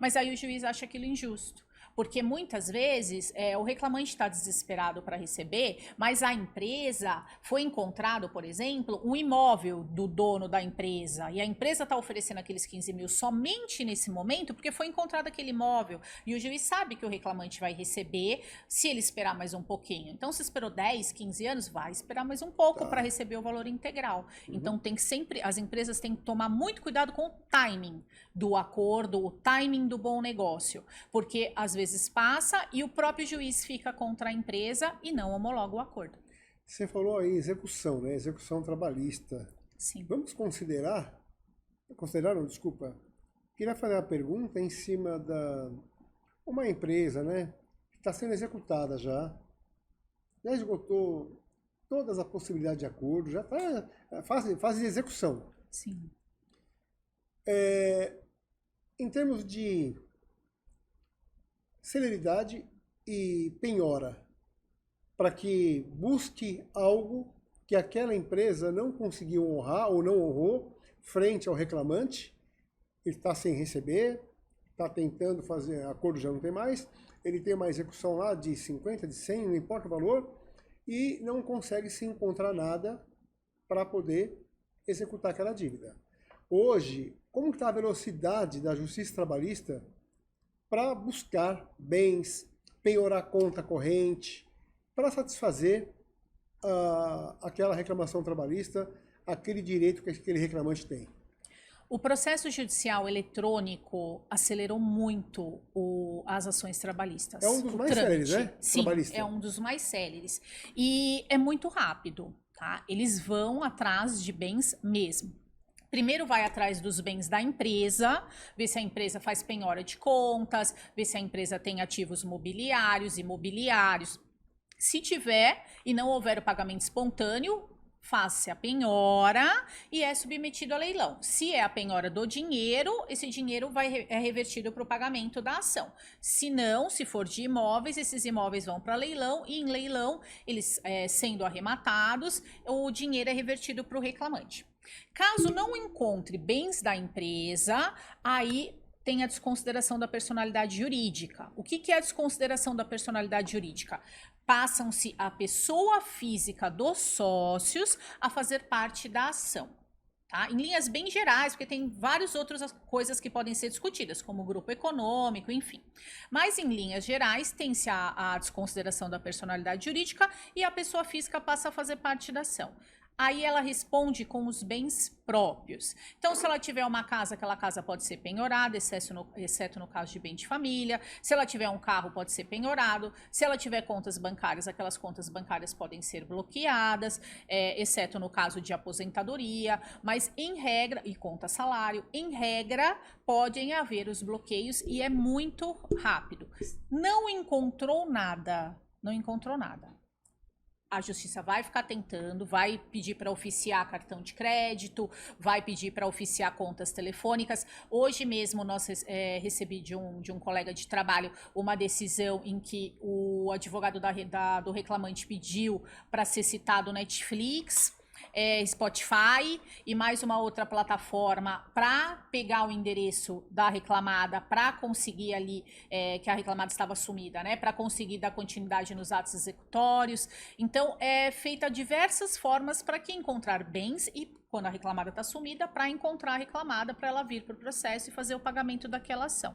mas aí o juiz acha aquilo injusto. Porque muitas vezes o reclamante está desesperado para receber, mas a empresa foi encontrado, por exemplo, um imóvel do dono da empresa. E a empresa está oferecendo aqueles 15 mil somente nesse momento porque foi encontrado aquele imóvel. E o juiz sabe que o reclamante vai receber se ele esperar mais um pouquinho. Então, se esperou 10, 15 anos, vai esperar mais um pouco para receber o valor integral. Então, tem que sempre, as empresas têm que tomar muito cuidado com o timing do acordo, o timing do bom negócio. Porque, às vezes, passa e o próprio juiz fica contra a empresa e não homologa o acordo. Você falou aí execução, né? Execução trabalhista. Sim. Vamos não, desculpa. Queria fazer uma pergunta em cima uma empresa, né? Que está sendo executada já esgotou todas as possibilidades de acordo, já está fase de execução. Sim. Em termos de celeridade e penhora, para que busque algo que aquela empresa não conseguiu honrar ou não honrou frente ao reclamante, ele está sem receber, está tentando fazer, acordo já não tem mais, ele tem uma execução lá de 50, de 100, não importa o valor, e não consegue se encontrar nada para poder executar aquela dívida. Hoje, como está a velocidade da justiça trabalhista para buscar bens, penhorar conta corrente, para satisfazer aquela reclamação trabalhista, aquele direito que aquele reclamante tem? O processo judicial eletrônico acelerou muito as ações trabalhistas. É um dos mais céleres, né? Sim, é um dos mais céleres. E é muito rápido, tá? Eles vão atrás de bens mesmo. Primeiro vai atrás dos bens da empresa, ver se a empresa faz penhora de contas, ver se a empresa tem ativos mobiliários, imobiliários. Se tiver e não houver o pagamento espontâneo, faz-se a penhora e é submetido a leilão. Se é a penhora do dinheiro, esse dinheiro é revertido para o pagamento da ação. Se não, se for de imóveis, esses imóveis vão para leilão e em leilão, eles sendo arrematados, o dinheiro é revertido para o reclamante. Caso não encontre bens da empresa, aí tem a desconsideração da personalidade jurídica. O que é a desconsideração da personalidade jurídica? Passam-se a pessoa física dos sócios a fazer parte da ação. Tá? Em linhas bem gerais, porque tem várias outras coisas que podem ser discutidas, como o grupo econômico, enfim. Mas em linhas gerais, tem-se a desconsideração da personalidade jurídica e a pessoa física passa a fazer parte da ação. Aí ela responde com os bens próprios. Então, se ela tiver uma casa, aquela casa pode ser penhorada, exceto no caso de bem de família. Se ela tiver um carro, pode ser penhorado. Se ela tiver contas bancárias, aquelas contas bancárias podem ser bloqueadas, exceto no caso de aposentadoria. Mas, em regra, e conta salário, em regra, podem haver os bloqueios e é muito rápido. Não encontrou nada. A justiça vai ficar tentando, vai pedir para oficiar cartão de crédito, vai pedir para oficiar contas telefônicas. Hoje mesmo nós recebi de um colega de trabalho uma decisão em que o advogado do reclamante pediu para ser citado Netflix, Spotify e mais uma outra plataforma para pegar o endereço da reclamada, para conseguir ali que a reclamada estava sumida, né? Para conseguir dar continuidade nos atos executórios. Então, é feita diversas formas para que encontrar bens e quando a reclamada está sumida, para encontrar a reclamada, para ela vir para o processo e fazer o pagamento daquela ação.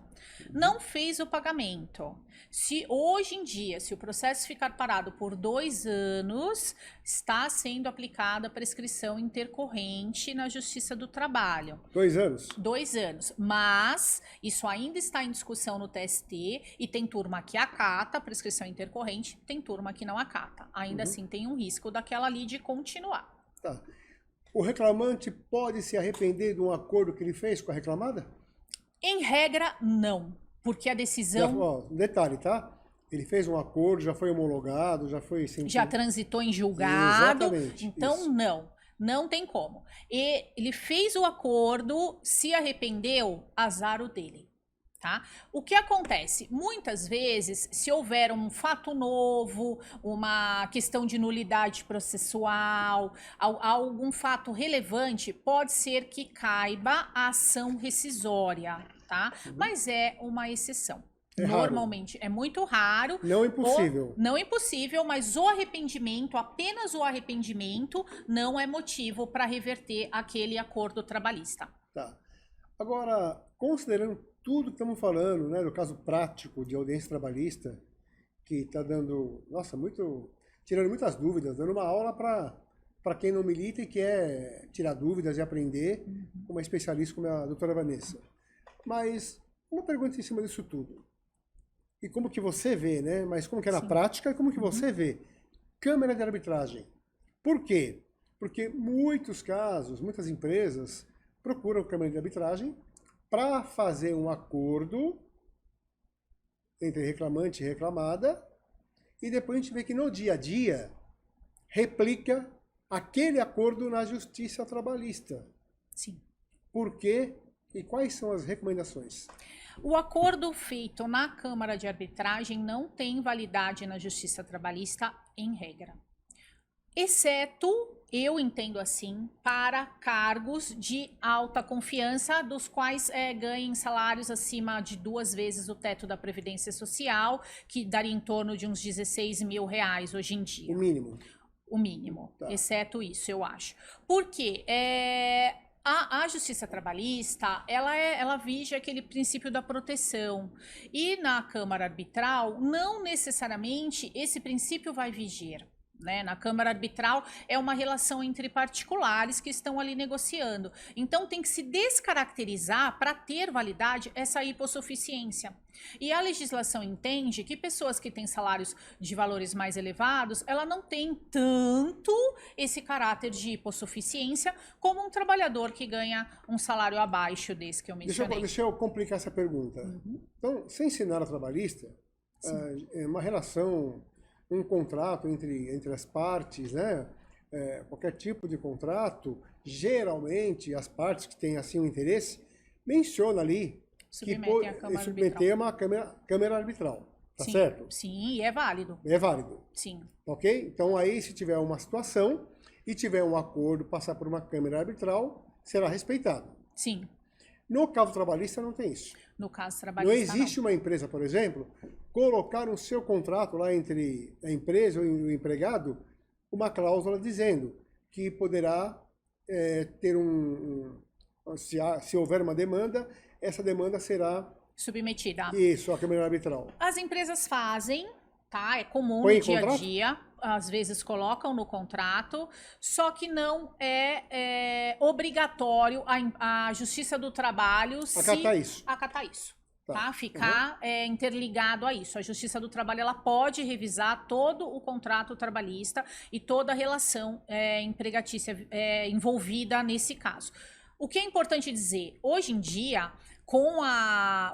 Não fez o pagamento. Se hoje em dia, se o processo ficar parado por 2 anos, está sendo aplicada a prescrição intercorrente na Justiça do Trabalho. 2 anos? 2 anos. Mas isso ainda está em discussão no TST e tem turma que acata a prescrição intercorrente, tem turma que não acata. Ainda assim tem um risco daquela ali de continuar. Tá. O reclamante pode se arrepender de um acordo que ele fez com a reclamada? Em regra, não. Porque a decisão... Detalhe, tá? Ele fez um acordo, já foi homologado, já foi... Já transitou em julgado. Exatamente. Então, isso. Não tem como. E ele fez o acordo, se arrependeu, azar o dele. Tá? O que acontece? Muitas vezes, se houver um fato novo, uma questão de nulidade processual, algum fato relevante, pode ser que caiba a ação rescisória, tá? Mas é uma exceção. Normalmente é muito raro. Não impossível. Não impossível, mas o arrependimento, apenas o arrependimento, não é motivo para reverter aquele acordo trabalhista. Tá. Agora, considerando tudo que estamos falando, né, do caso prático de audiência trabalhista, que está dando, nossa, tirando muitas dúvidas, dando uma aula para quem não milita e quer tirar dúvidas e aprender com uma especialista como a doutora Vanessa. Mas uma pergunta em cima disso tudo. E como que você vê, né? Mas como que é na prática e como que você vê? Câmara de arbitragem. Por quê? Porque muitos casos, muitas empresas procuram câmara de arbitragem para fazer um acordo entre reclamante e reclamada, e depois a gente vê que no dia a dia replica aquele acordo na justiça trabalhista. Sim. Por quê e quais são as recomendações? O acordo feito na Câmara de Arbitragem não tem validade na Justiça Trabalhista em regra. Exceto, eu entendo assim, para cargos de alta confiança, dos quais ganhem salários acima de 2 vezes o teto da Previdência Social, que daria em torno de uns R$16 mil hoje em dia. O mínimo. O mínimo, Tá. exceto isso, eu acho. Porque a justiça trabalhista, ela vige aquele princípio da proteção. E na Câmara Arbitral, não necessariamente esse princípio vai vigir. Né? Na Câmara Arbitral é uma relação entre particulares que estão ali negociando. Então tem que se descaracterizar para ter validade essa hipossuficiência. E a legislação entende que pessoas que têm salários de valores mais elevados, ela não tem tanto esse caráter de hipossuficiência como um trabalhador que ganha um salário abaixo desse que eu mencionei. Deixa eu complicar essa pergunta. Então, sem cenário trabalhista, é uma relação, um contrato entre as partes, né? Qualquer tipo de contrato, geralmente as partes que têm assim um interesse, menciona ali Submetem a Câmara submeter uma câmara arbitral, tá Sim, certo? sim, e é válido. É válido, Sim, ok? Então aí se tiver uma situação e tiver um acordo passar por uma câmara arbitral, será respeitado. sim. No caso trabalhista não tem isso. No caso Não trabalhista, existe uma empresa, por exemplo, colocar no seu contrato lá entre a empresa e o empregado uma cláusula dizendo que poderá ter se houver uma demanda, essa demanda será submetida. isso, a câmara arbitral. As empresas fazem, tá? É comum Põe no em dia a contrato? dia. Às vezes colocam no contrato, só que não é obrigatório a Justiça do Trabalho acatar isso. Tá? Ficar interligado a isso. A Justiça do Trabalho ela pode revisar todo o contrato trabalhista e toda a relação empregatícia envolvida nesse caso. O que é importante dizer, hoje em dia, com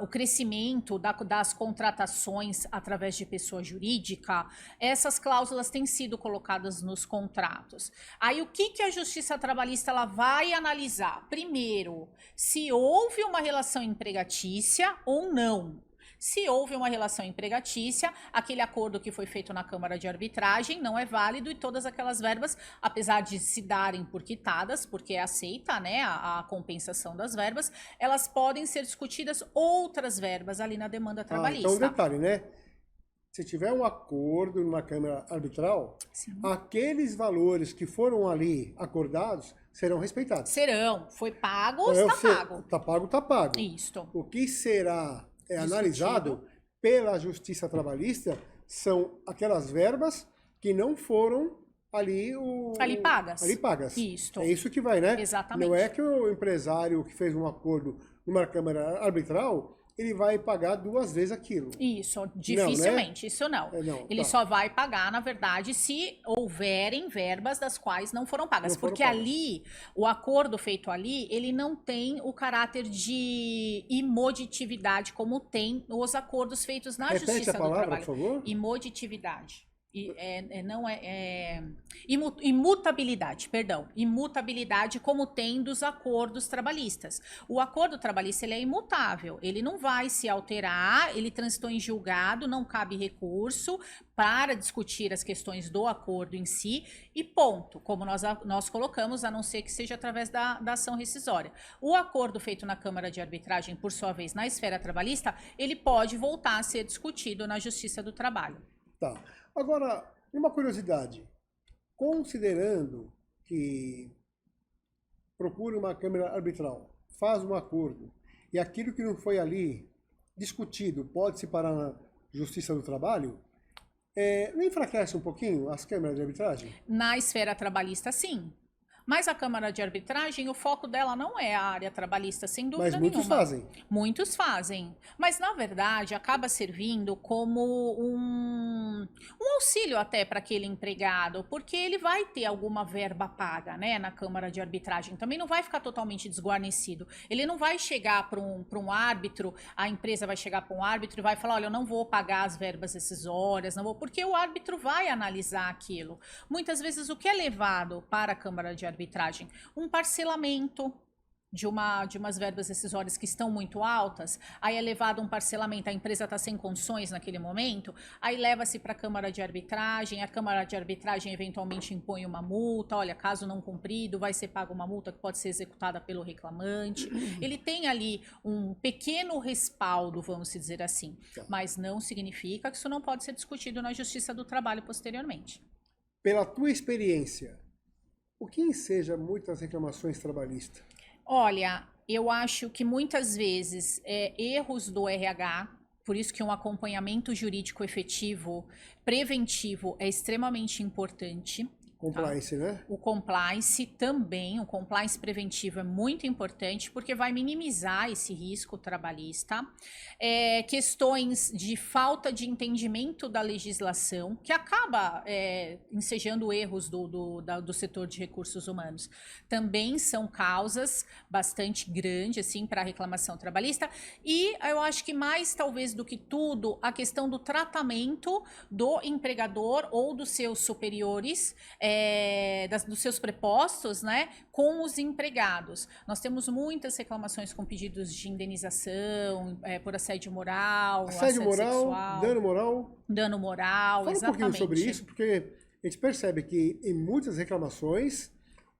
o crescimento das contratações através de pessoa jurídica, essas cláusulas têm sido colocadas nos contratos. Aí o que a Justiça Trabalhista ela vai analisar? Primeiro, se houve uma relação empregatícia ou não. Se houve uma relação empregatícia, aquele acordo que foi feito na Câmara de Arbitragem não é válido e todas aquelas verbas, apesar de se darem por quitadas, porque é aceita, né, a compensação das verbas, elas podem ser discutidas outras verbas ali na demanda trabalhista. Então, detalhe, né? Se tiver um acordo numa Câmara Arbitral, Sim. aqueles valores que foram ali acordados serão respeitados. Serão. Foi pago, está pago. Tá pago, tá pago. Isto. O que será Discutido. analisado pela Justiça Trabalhista são aquelas verbas que não foram ali pagas. Ali pagas. Isto. É isso que vai, né? Exatamente. Não é que o empresário que fez um acordo numa Câmara Arbitral, ele vai pagar 2 vezes aquilo. Isso, dificilmente, não, né? Isso não. Não, Ele tá. só vai pagar, na verdade, se houverem verbas das quais não foram pagas. Porque ali, o acordo feito ali, ele não tem o caráter de imoditividade como tem os acordos feitos na Repete Justiça a palavra, do Trabalho. por favor. Imoditividade. Imutabilidade, perdão. Imutabilidade como tem dos acordos trabalhistas. O acordo trabalhista ele é imutável, ele não vai se alterar, ele transitou em julgado, não cabe recurso para discutir as questões do acordo em si e ponto, como nós colocamos, a não ser que seja através da ação rescisória. O acordo feito na Câmara de Arbitragem, por sua vez, na esfera trabalhista, ele pode voltar a ser discutido na Justiça do Trabalho. Tá. Agora, uma curiosidade. Considerando que procura uma câmara arbitral, faz um acordo, e aquilo que não foi ali discutido pode se parar na Justiça do Trabalho, não enfraquece um pouquinho as câmaras de arbitragem? Na esfera trabalhista, sim. Mas a Câmara de Arbitragem, o foco dela não é a área trabalhista, sem dúvida nenhuma. Mas muitos fazem. Muitos fazem. Mas, na verdade, acaba servindo como um auxílio até para aquele empregado, porque ele vai ter alguma verba paga, né, na Câmara de Arbitragem. Também não vai ficar totalmente desguarnecido. Ele não vai chegar para um árbitro, a empresa vai chegar para um árbitro e vai falar, olha, eu não vou pagar as verbas decisórias, não vou, porque o árbitro vai analisar aquilo. Muitas vezes, o que é levado para a Câmara de Arbitragem? Um parcelamento de umas verbas decisórias que estão muito altas, aí é levado um parcelamento, a empresa está sem condições naquele momento, aí leva-se para a Câmara de Arbitragem, a Câmara de Arbitragem eventualmente impõe uma multa, olha, caso não cumprido, vai ser paga uma multa que pode ser executada pelo reclamante. Ele tem ali um pequeno respaldo, vamos dizer assim, mas não significa que isso não pode ser discutido na Justiça do Trabalho posteriormente. pela tua experiência, o que enseja muitas reclamações trabalhistas? Olha, eu acho que muitas vezes erros do RH, por isso que um acompanhamento jurídico efetivo, preventivo, é extremamente importante. Compliance, né? O compliance também, o compliance preventivo é muito importante porque vai minimizar esse risco trabalhista. Questões de falta de entendimento da legislação, que acaba ensejando erros do setor de recursos humanos, também são causas bastante grandes assim, para a reclamação trabalhista. E eu acho que mais, talvez, do que tudo, a questão do tratamento do empregador ou dos seus superiores, dos seus prepostos, né, com os empregados. Nós temos muitas reclamações com pedidos de indenização por assédio moral, assédio moral, sexual, dano moral, Fala exatamente. um pouquinho sobre isso, porque a gente percebe que em muitas reclamações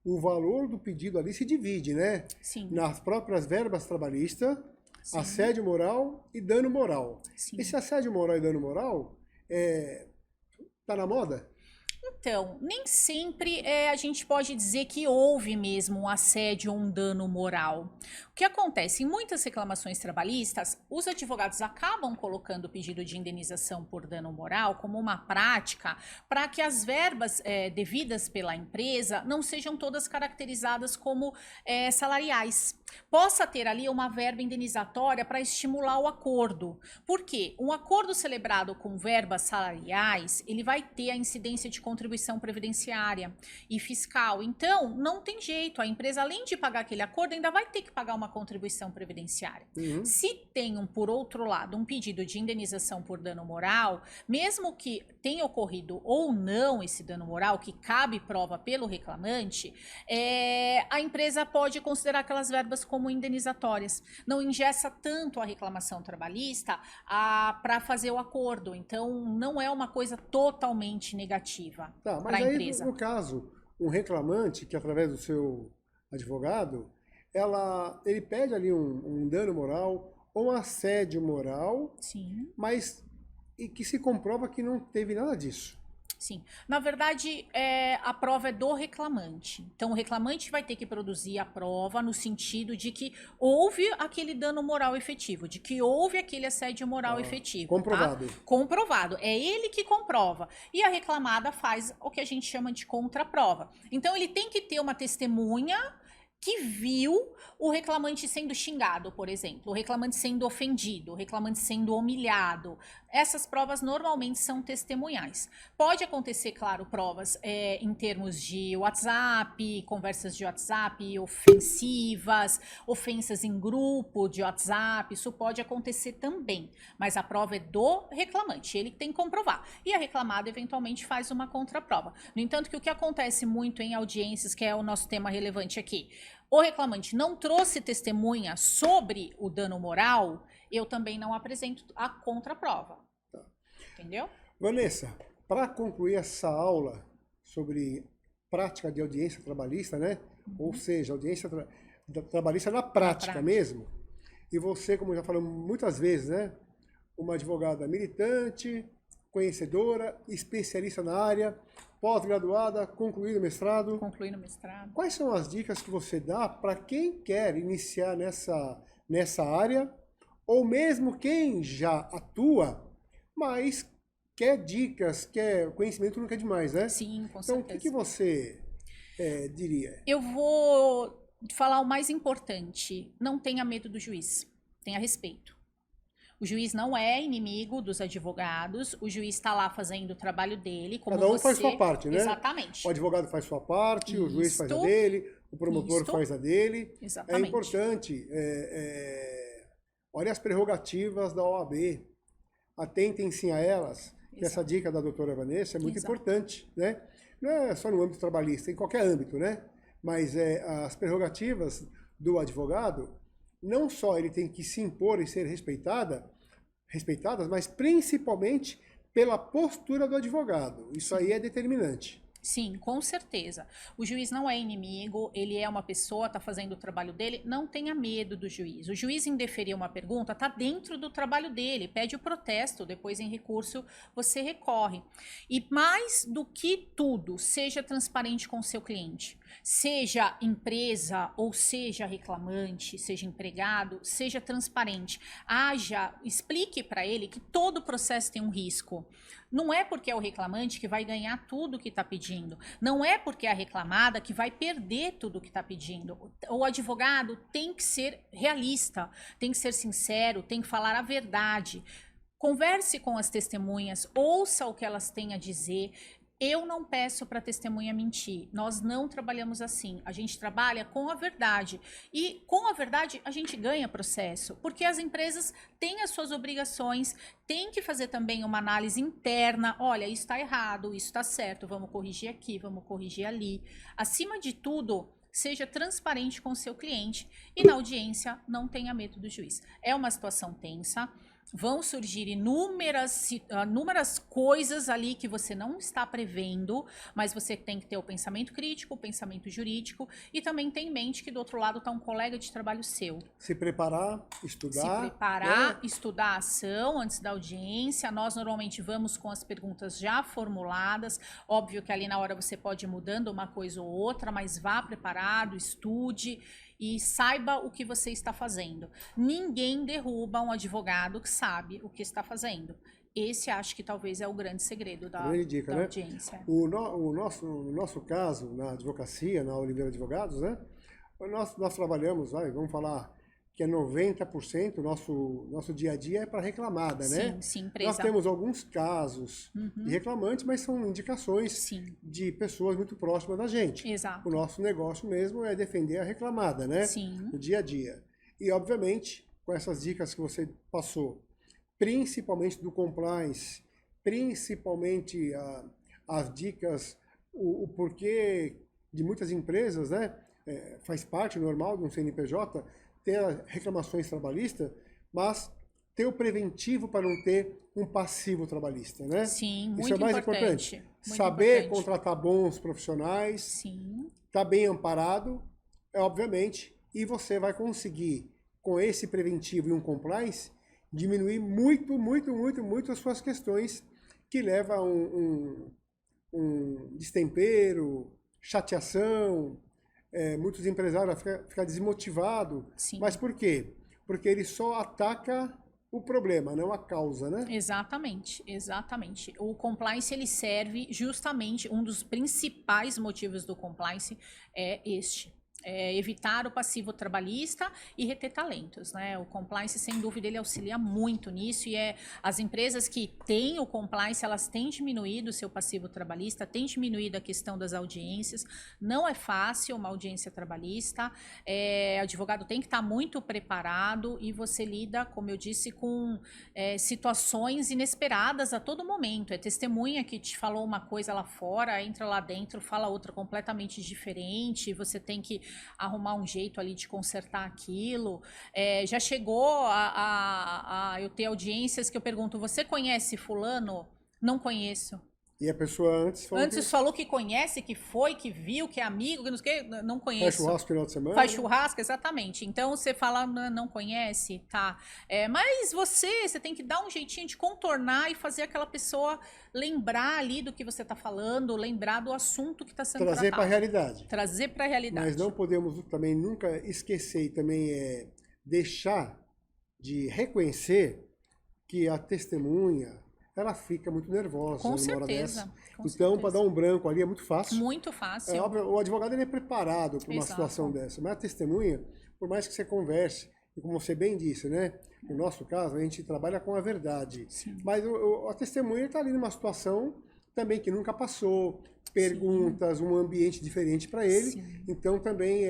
o valor do pedido ali se divide, né? Sim. Nas próprias verbas trabalhistas, Sim. assédio moral e dano moral. Sim. Esse assédio moral e dano moral tá na moda? Então, nem sempre a gente pode dizer que houve mesmo um assédio ou um dano moral. O que acontece? Em muitas reclamações trabalhistas, os advogados acabam colocando o pedido de indenização por dano moral como uma prática para que as verbas devidas pela empresa não sejam todas caracterizadas como salariais. Possa ter ali uma verba indenizatória para estimular o acordo. Por quê? Um acordo celebrado com verbas salariais, ele vai ter a incidência de contribuição previdenciária e fiscal. Então, não tem jeito. A empresa, além de pagar aquele acordo, ainda vai ter que pagar uma contribuição previdenciária. Uhum. Se tem, por outro lado, um pedido de indenização por dano moral, mesmo que tenha ocorrido ou não esse dano moral, que cabe prova pelo reclamante, a empresa pode considerar aquelas verbas como indenizatórias. Não engessa tanto a reclamação trabalhista para fazer o acordo. Então, não é uma coisa totalmente negativa para a empresa. No caso, um reclamante que, através do seu advogado, ele pede ali um dano moral ou um assédio moral, Sim. mas e que se comprova que não teve nada disso. Sim. Na verdade, a prova é do reclamante. Então, o reclamante vai ter que produzir a prova no sentido de que houve aquele dano moral efetivo, de que houve aquele assédio moral efetivo. Comprovado. Tá? Comprovado. É ele que comprova. E a reclamada faz o que a gente chama de contraprova. Então, ele tem que ter uma testemunha que viu o reclamante sendo xingado, por exemplo, o reclamante sendo ofendido, o reclamante sendo humilhado. Essas provas normalmente são testemunhais. Pode acontecer, claro, provas em termos de WhatsApp, conversas de WhatsApp ofensivas, ofensas em grupo de WhatsApp, isso pode acontecer também. Mas a prova é do reclamante, ele tem que comprovar. E a reclamada, eventualmente, faz uma contraprova. No entanto, que o que acontece muito em audiências, que é o nosso tema relevante aqui, o reclamante não trouxe testemunha sobre o dano moral, eu também não apresento a contraprova. Tá. Entendeu? Vanessa, para concluir essa aula sobre prática de audiência trabalhista, né? Ou seja, audiência trabalhista na prática mesmo. E você, como já falamos muitas vezes, né? Uma advogada militante, conhecedora, especialista na área, pós-graduada, concluído o mestrado. Concluir no mestrado. Quais são as dicas que você dá para quem quer iniciar nessa área, ou mesmo quem já atua, mas quer dicas, quer conhecimento, nunca é demais, né? Sim, com então, certeza. O que você diria? Eu vou falar o mais importante. Não tenha medo do juiz. Tenha respeito. O juiz não é inimigo dos advogados, o juiz está lá fazendo o trabalho dele, como Cada um você... faz sua parte, né? Exatamente. O advogado faz sua parte, o juiz faz a Isto. dele, o promotor faz a dele. Exatamente. É importante, olha as prerrogativas da OAB, atentem-se a elas, que essa dica da doutora Vanessa é muito importante, né? Não é só no âmbito trabalhista, em qualquer âmbito, né? Mas as prerrogativas do advogado, não só ele tem que se impor e ser respeitadas, mas principalmente pela postura do advogado. Isso aí é determinante. Sim, com certeza. O juiz não é inimigo, ele é uma pessoa, está fazendo o trabalho dele, não tenha medo do juiz. O juiz indeferir uma pergunta está dentro do trabalho dele, pede o protesto, depois em recurso você recorre. E mais do que tudo, seja transparente com o seu cliente. Seja empresa ou seja reclamante, seja empregado, seja transparente. Explique para ele que todo processo tem um risco. Não é porque é o reclamante que vai ganhar tudo que está pedindo. Não é porque é a reclamada que vai perder tudo que está pedindo. O advogado tem que ser realista, tem que ser sincero, tem que falar a verdade. Converse com as testemunhas, ouça o que elas têm a dizer. Eu não peço para a testemunha mentir. Nós não trabalhamos assim. A gente trabalha com a verdade. E com a verdade a gente ganha processo. Porque as empresas têm as suas obrigações, têm que fazer também uma análise interna. Olha, isso está errado, isso está certo, vamos corrigir aqui, vamos corrigir ali. Acima de tudo, seja transparente com o seu cliente e na audiência não tenha medo do juiz. É uma situação tensa. Vão surgir inúmeras coisas ali que você não está prevendo, mas você tem que ter o pensamento crítico, o pensamento jurídico e também ter em mente que do outro lado está um colega de trabalho seu. Se preparar, estudar. Se preparar, estudar a ação antes da audiência. Nós normalmente vamos com as perguntas já formuladas. Óbvio que ali na hora você pode ir mudando uma coisa ou outra, mas vá preparado, estude e saiba o que você está fazendo. Ninguém derruba um advogado que sabe o que está fazendo. Esse acho que talvez é o grande segredo da audiência. No nosso caso, na advocacia, na Oliveira Advogados, né? Nós trabalhamos, vamos falar que é 90% do nosso dia a dia é para reclamada, né? Sim, empresa. Nós temos alguns casos de reclamantes, mas são indicações de pessoas muito próximas da gente. Exato. O nosso negócio mesmo é defender a reclamada, né? Sim. No dia a dia. E, obviamente, com essas dicas que você passou, principalmente do compliance, principalmente as dicas, o porquê de muitas empresas, né? Faz parte normal de um CNPJ, ter reclamações trabalhistas, mas ter o preventivo para não ter um passivo trabalhista, né? Sim, muito Isso é mais importante. Saber contratar bons profissionais, sim, tá bem amparado, obviamente, e você vai conseguir, com esse preventivo e um compliance, diminuir muito as suas questões que levam a um destempero, chateação, muitos empresários ficam desmotivados. Sim. Mas por quê? Porque ele só ataca o problema, não a causa, né? Exatamente. O compliance, ele serve justamente, um dos principais motivos do compliance é este. Evitar o passivo trabalhista e reter talentos, né? O compliance, sem dúvida, ele auxilia muito nisso e as empresas que têm o compliance, elas têm diminuído o seu passivo trabalhista, têm diminuído a questão das audiências. Não é fácil uma audiência trabalhista, o advogado tem que estar muito preparado e você lida, como eu disse, com situações inesperadas a todo momento. É testemunha que te falou uma coisa lá fora, entra lá dentro, fala outra completamente diferente, você tem que arrumar um jeito ali de consertar aquilo. Já chegou a eu ter audiências que eu pergunto, você conhece fulano? Não conheço. E a pessoa antes falou que conhece, que foi, que viu, que é amigo, que não conheço. Faz churrasco no final de semana? Faz churrasco, exatamente. Então você fala, não conhece, tá. Mas você tem que dar um jeitinho de contornar e fazer aquela pessoa lembrar ali do que você está falando, lembrar do assunto que está sendo tratado. Trazer para a realidade. Trazer para a realidade. Mas não podemos também nunca esquecer e também deixar de reconhecer que a testemunha, ela fica muito nervosa numa hora dessa. Então, para dar um branco ali é muito fácil. Muito fácil. Óbvio, o advogado ele é preparado para uma situação dessa, mas a testemunha, por mais que você converse, e como você bem disse, né? No nosso caso, a gente trabalha com a verdade. Sim. Mas a testemunha está ali numa situação também que nunca passou, perguntas, um ambiente diferente para ele. Sim. Então, também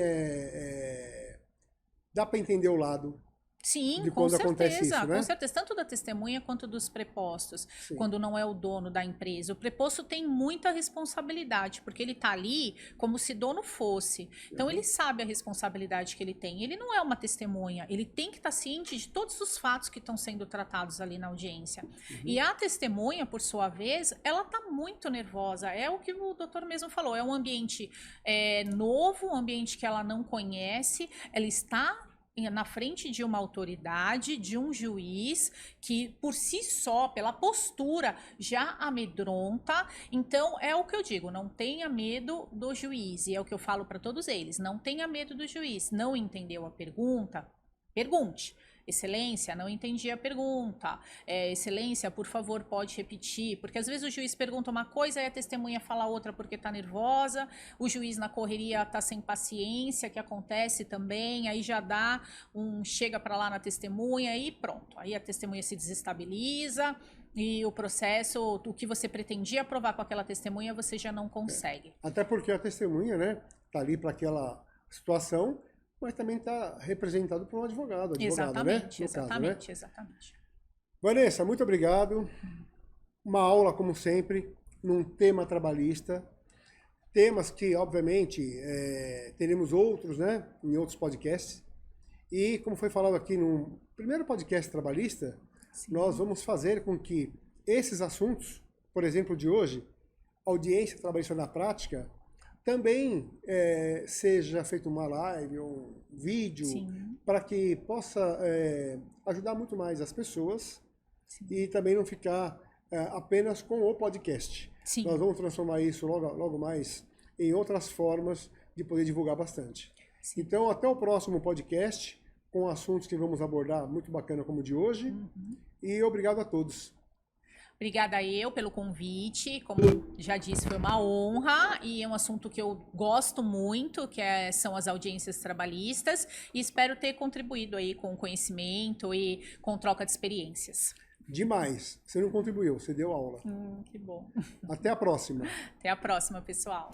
dá para entender o lado Sim, de com quando acontece certeza, isso, né? com certeza, tanto da testemunha quanto dos prepostos, Sim. quando não é o dono da empresa. O preposto tem muita responsabilidade, porque ele está ali como se dono fosse. Então, ele sabe a responsabilidade que ele tem. Ele não é uma testemunha, ele tem que estar ciente de todos os fatos que estão sendo tratados ali na audiência. E a testemunha, por sua vez, ela está muito nervosa. É o que o doutor mesmo falou, é um ambiente novo, um ambiente que ela não conhece, ela está na frente de uma autoridade, de um juiz, que por si só, pela postura, já amedronta. Então, é o que eu digo, não tenha medo do juiz, e é o que eu falo para todos eles, não tenha medo do juiz. Não entendeu a pergunta? Pergunte. Excelência, não entendi a pergunta. Excelência, por favor, pode repetir. Porque às vezes o juiz pergunta uma coisa e a testemunha fala outra porque está nervosa. O juiz na correria está sem paciência, que acontece também. Aí já dá chega para lá na testemunha e pronto. Aí a testemunha se desestabiliza e o processo, o que você pretendia provar com aquela testemunha, você já não consegue. Até porque a testemunha, né, tá ali para aquela situação, mas também está representado por um advogado, Exatamente, né? exatamente, Caso, né? exatamente. Vanessa, muito obrigado. Uma aula, como sempre, num tema trabalhista. Temas que, obviamente, teremos outros, né, em outros podcasts. E, como foi falado aqui no primeiro podcast trabalhista, Sim. Nós vamos fazer com que esses assuntos, por exemplo, de hoje, audiência trabalhista na prática, também seja feita uma live ou um vídeo, para que possa ajudar muito mais as pessoas. Sim. E também não ficar apenas com o podcast. Sim. Nós vamos transformar isso logo mais em outras formas de poder divulgar bastante. Sim. Então, até o próximo podcast, com assuntos que vamos abordar muito bacana como o de hoje. Uhum. E obrigado a todos. Obrigada eu pelo convite, como já disse, foi uma honra e é um assunto que eu gosto muito, que são as audiências trabalhistas, e espero ter contribuído aí com conhecimento e com troca de experiências. Demais. Você não contribuiu, você deu aula. Que bom. Até a próxima. Até a próxima, pessoal.